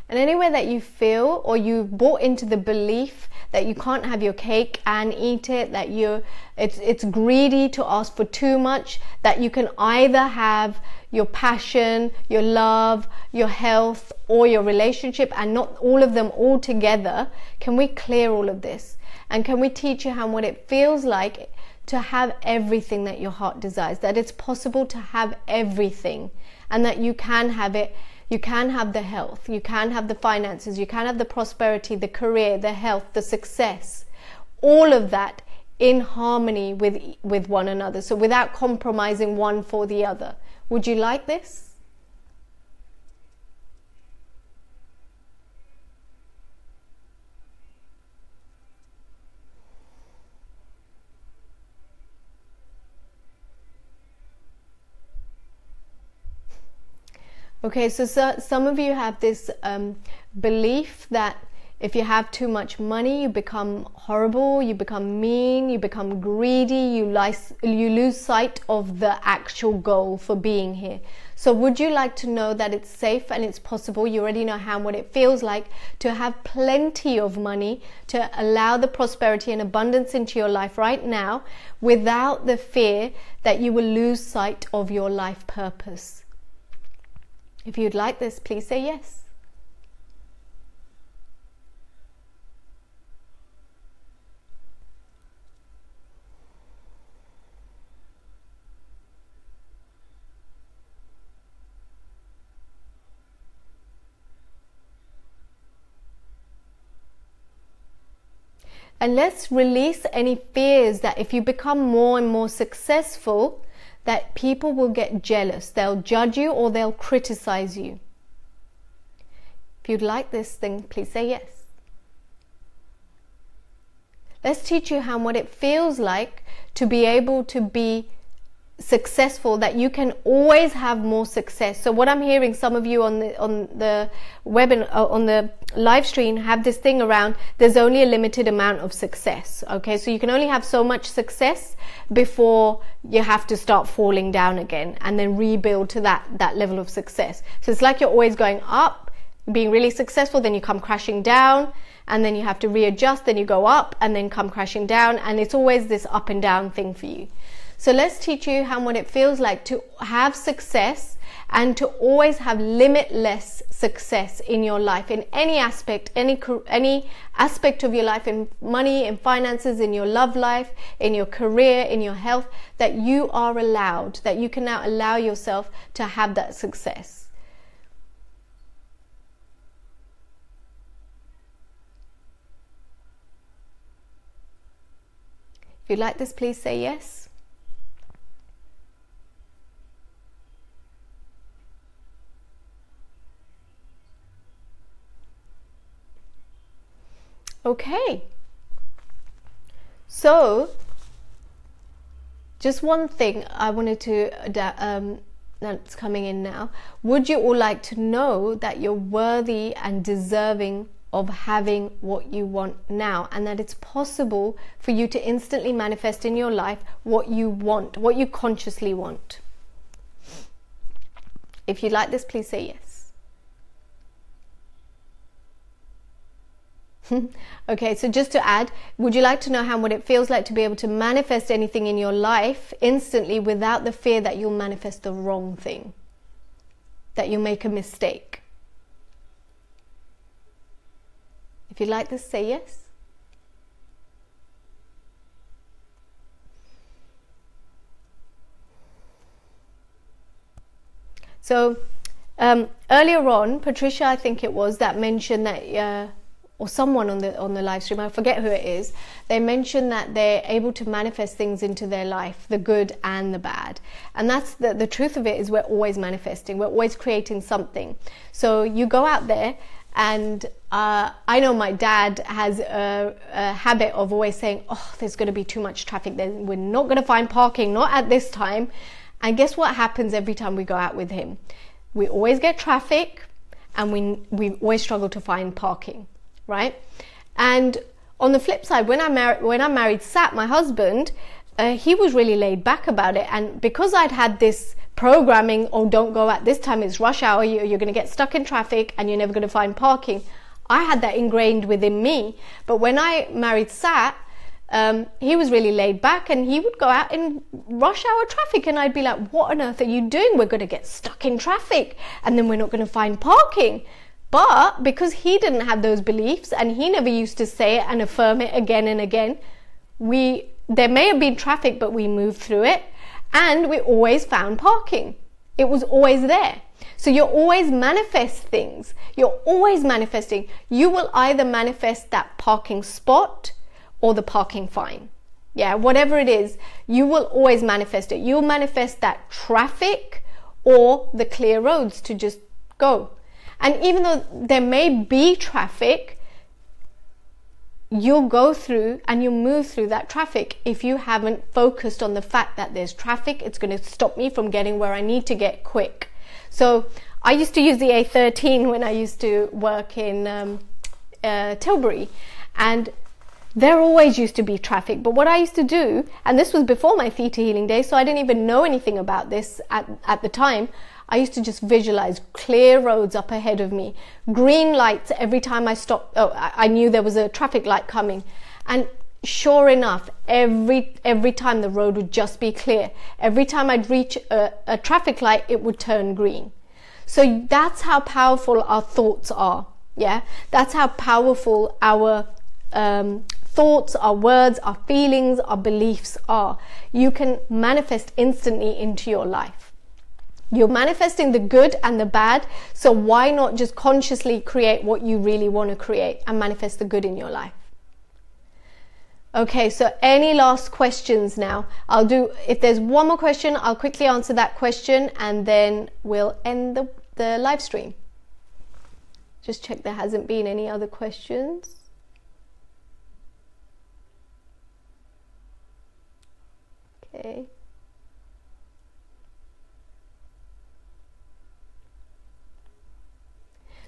And anywhere that you feel, or you've bought into the belief that you can't have your cake and eat it, that it's greedy to ask for too much, that you can either have your passion, your love, your health, or your relationship, and not all of them all together, can we clear all of this? And can we teach you how and what it feels like to have everything that your heart desires, that it's possible to have everything, and that you can have it. You can have the health, you can have the finances, you can have the prosperity, the career, the health, the success, all of that in harmony with one another. So without compromising one for the other. Would you like this? Okay, so some of you have this belief that if you have too much money, you become horrible, you become mean, you become greedy, you lose sight of the actual goal for being here. So would you like to know that it's safe and it's possible? You already know how and what it feels like to have plenty of money, to allow the prosperity and abundance into your life right now without the fear that you will lose sight of your life purpose. If you'd like this, please say yes. And let's release any fears that if you become more and more successful, that people will get jealous. They'll judge you or they'll criticize you. If you'd like this, then please say yes. Let's teach you how and what it feels like to be able to be successful, that you can always have more success. So what I'm hearing, some of you on the webinar, on the live stream, have this thing around there's only a limited amount of success. Okay, so you can only have so much success before you have to start falling down again and then rebuild to that level of success. So it's like you're always going up, being really successful, then you come crashing down, and then you have to readjust, then you go up and then come crashing down, and it's always this up and down thing for you. So let's teach you how and what it feels like to have success and to always have limitless success in your life, in any aspect, any aspect of your life, in money, in finances, in your love life, in your career, in your health, that you are allowed, that you can now allow yourself to have that success. If you like this, please say yes. Okay, so just one thing I wanted to, that's coming in now. Would you all like to know that you're worthy and deserving of having what you want now, and that it's possible for you to instantly manifest in your life what you want, what you consciously want? If you'd like this, please say yes. Okay, so just to add, would you like to know how and what it feels like to be able to manifest anything in your life instantly without the fear that you'll manifest the wrong thing, that you'll make a mistake? If you'd like this, say yes. So earlier on, Patricia, I think it was, that mentioned that or someone on the live stream, I forget who it is, they mentioned that they're able to manifest things into their life, the good and the bad. And that's the truth of it, is we're always manifesting, we're always creating something. So you go out there, and I know my dad has a habit of always saying, oh, there's going to be too much traffic, we're not going to find parking, not at this time. And guess what happens every time we go out with him? We always get traffic, and we always struggle to find parking. Right? And on the flip side, when I married Sat, my husband, he was really laid back about it. And because I'd had this programming, oh, don't go at this time, it's rush hour, you're going to get stuck in traffic and you're never going to find parking, I had that ingrained within me. But when I married Sat, he was really laid back, and he would go out in rush hour traffic, and I'd be like, what on earth are you doing? We're going to get stuck in traffic and then we're not going to find parking. But because he didn't have those beliefs, and he never used to say it and affirm it again and again, there may have been traffic, but we moved through it, and we always found parking. It was always there. So you're always manifest things. You're always manifesting. You will either manifest that parking spot or the parking fine. Yeah, whatever it is, you will always manifest it. You'll manifest that traffic or the clear roads to just go. And even though there may be traffic, you'll go through and you'll move through that traffic. If you haven't focused on the fact that there's traffic, it's going to stop me from getting where I need to get quick. So I used to use the A13 when I used to work in Tilbury, and there always used to be traffic. But what I used to do, and this was before my theta healing days, so I didn't even know anything about this at the time, I used to just visualize clear roads up ahead of me, green lights every time I stopped. Oh, I knew there was a traffic light coming, and sure enough, every time the road would just be clear. Every time I'd reach a traffic light, it would turn green. So that's how powerful our thoughts are. Yeah, that's how powerful our thoughts, our words, our feelings, our beliefs are. You can manifest instantly into your life. You're manifesting the good and the bad, so why not just consciously create what you really want to create and manifest the good in your life? Okay, so any last questions now? If there's one more question, I'll quickly answer that question and then we'll end the live stream. Just check there hasn't been any other questions. Okay.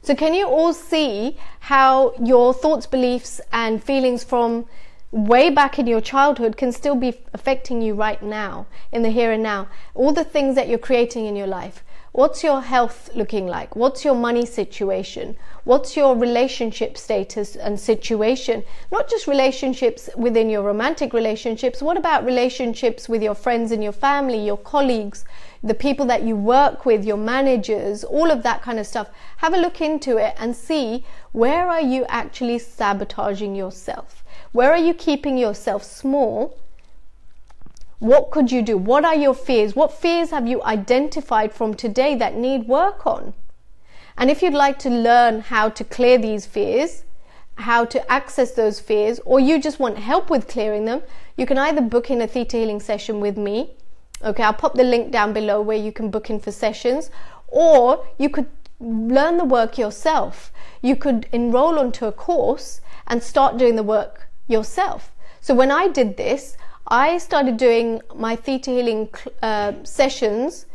So can you all see how your thoughts, beliefs, and feelings from way back in your childhood can still be affecting you right now, in the here and now? All the things that you're creating in your life. What's your health looking like? What's your money situation? What's your relationship status and situation? Not just relationships within your romantic relationships. What about relationships with your friends and your family, your colleagues, the people that you work with, your managers, all of that kind of stuff? Have a look into it and see, where are you actually sabotaging yourself? Where are you keeping yourself small? What could you do? What are your fears? What fears have you identified from today that need work on? And if you'd like to learn how to clear these fears, how to access those fears, or you just want help with clearing them, you can either book in a theta healing session with me. Okay, I'll pop the link down below where you can book in for sessions, or you could learn the work yourself. You could enroll onto a course and start doing the work yourself. So when I did this, I started doing my theta healing sessions.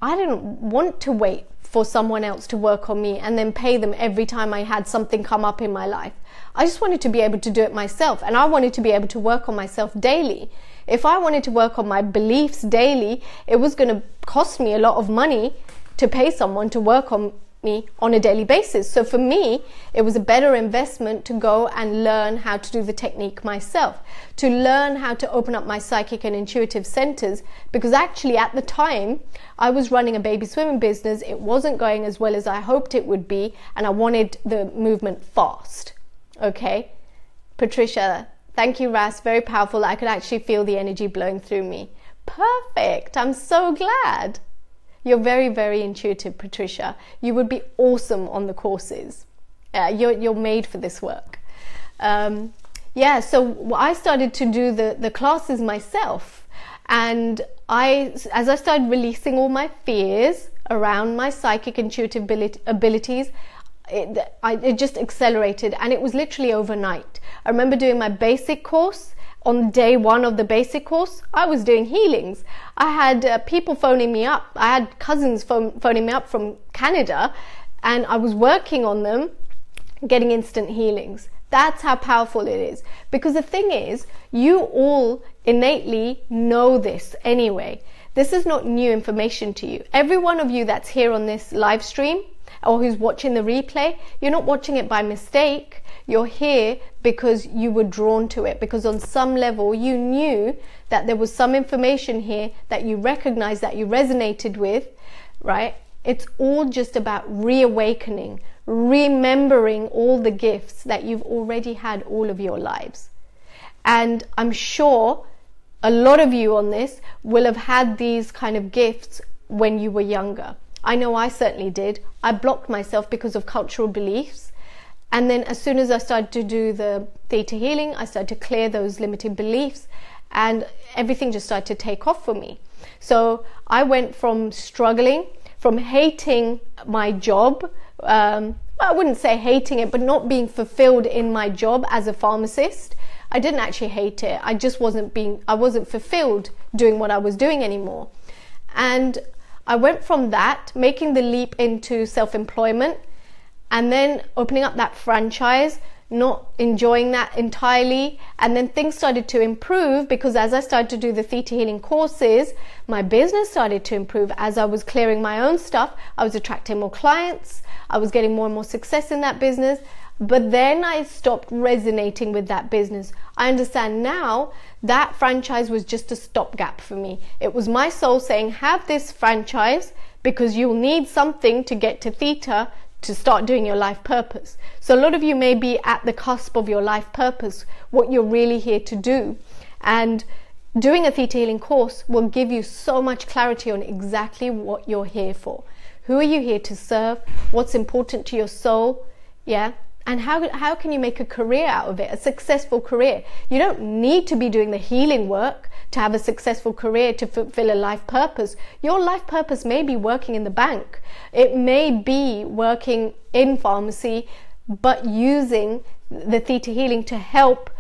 I didn't want to wait for someone else to work on me and then pay them every time I had something come up in my life. I just wanted to be able to do it myself, and I wanted to be able to work on myself daily. If I wanted to work on my beliefs daily, it was going to cost me a lot of money to pay someone to work on me on a daily basis. So for me, it was a better investment to go and learn how to do the technique myself, to learn how to open up my psychic and intuitive centers, because actually at the time I was running a baby swimming business. It wasn't going as well as I hoped it would be, and I wanted the movement fast. Okay, Patricia, thank you, Ras, very powerful. I could actually feel the energy blowing through me. Perfect, I'm so glad. You're very, very intuitive, Patricia. You would be awesome on the courses. You're made for this work. Yeah, so I started to do the classes myself. And as I started releasing all my fears around my psychic intuitive abilities, it just accelerated, and it was literally overnight. I remember doing my basic course. On day one of the basic course, I was doing healings. I had people phoning me up. I had cousins phoning me up from Canada, and I was working on them, getting instant healings. That's how powerful it is. Because the thing is, you all innately know this anyway. This is not new information to you. Every one of you that's here on this live stream, or who's watching the replay, you're not watching it by mistake. You're here because you were drawn to it, because on some level you knew that there was some information here that you recognized, that you resonated with, right? It's all just about reawakening, remembering all the gifts that you've already had all of your lives. And I'm sure a lot of you on this will have had these kind of gifts when you were younger. I know I certainly did. I blocked myself because of cultural beliefs. And then as soon as I started to do the theta healing, I started to clear those limiting beliefs, and everything just started to take off for me. So I went from struggling, from hating my job, I wouldn't say hating it, but not being fulfilled in my job as a pharmacist. I didn't actually hate it. I wasn't fulfilled doing what I was doing anymore. And I went from that, making the leap into self-employment, and then opening up that franchise, not enjoying that entirely. And then things started to improve because as I started to do the theta healing courses, my business started to improve. As I was clearing my own stuff, I was attracting more clients, I was getting more and more success in that business. But then I stopped resonating with that business. I understand now that franchise was just a stopgap for me. It was my soul saying, have this franchise because you'll need something to get to theta to start doing your life purpose. So a lot of you may be at the cusp of your life purpose, what you're really here to do. And doing a theta healing course will give you so much clarity on exactly what you're here for. Who are you here to serve? What's important to your soul? Yeah. And how can you make a career out of it, a successful career? You don't need to be doing the healing work to have a successful career, to fulfill a life purpose. Your life purpose may be working in the bank. It may be working in pharmacy, but using the theta healing to help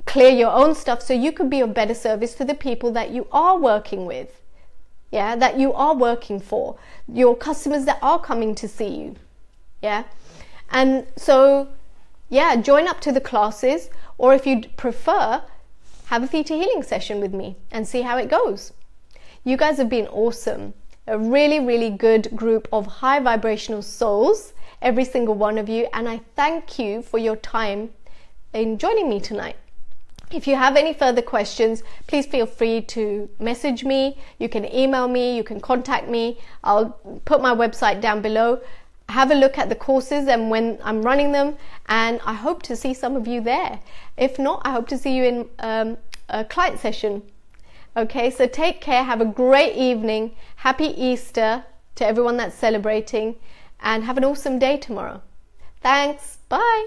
clear your own stuff so you could be of better service to the people that you are working with. Yeah, that you are working for. Your customers that are coming to see you. Yeah. And so, yeah, join up to the classes, or if you'd prefer, have a theta healing session with me and see how it goes. You guys have been awesome. A really, really good group of high vibrational souls, every single one of you. And I thank you for your time in joining me tonight. If you have any further questions, please feel free to message me. You can email me, you can contact me. I'll put my website down below. Have a look at the courses and when I'm running them, and I hope to see some of you there. If not, I hope to see you in a client session. Okay, so take care, have a great evening, happy Easter to everyone that's celebrating, and have an awesome day tomorrow. Thanks, bye.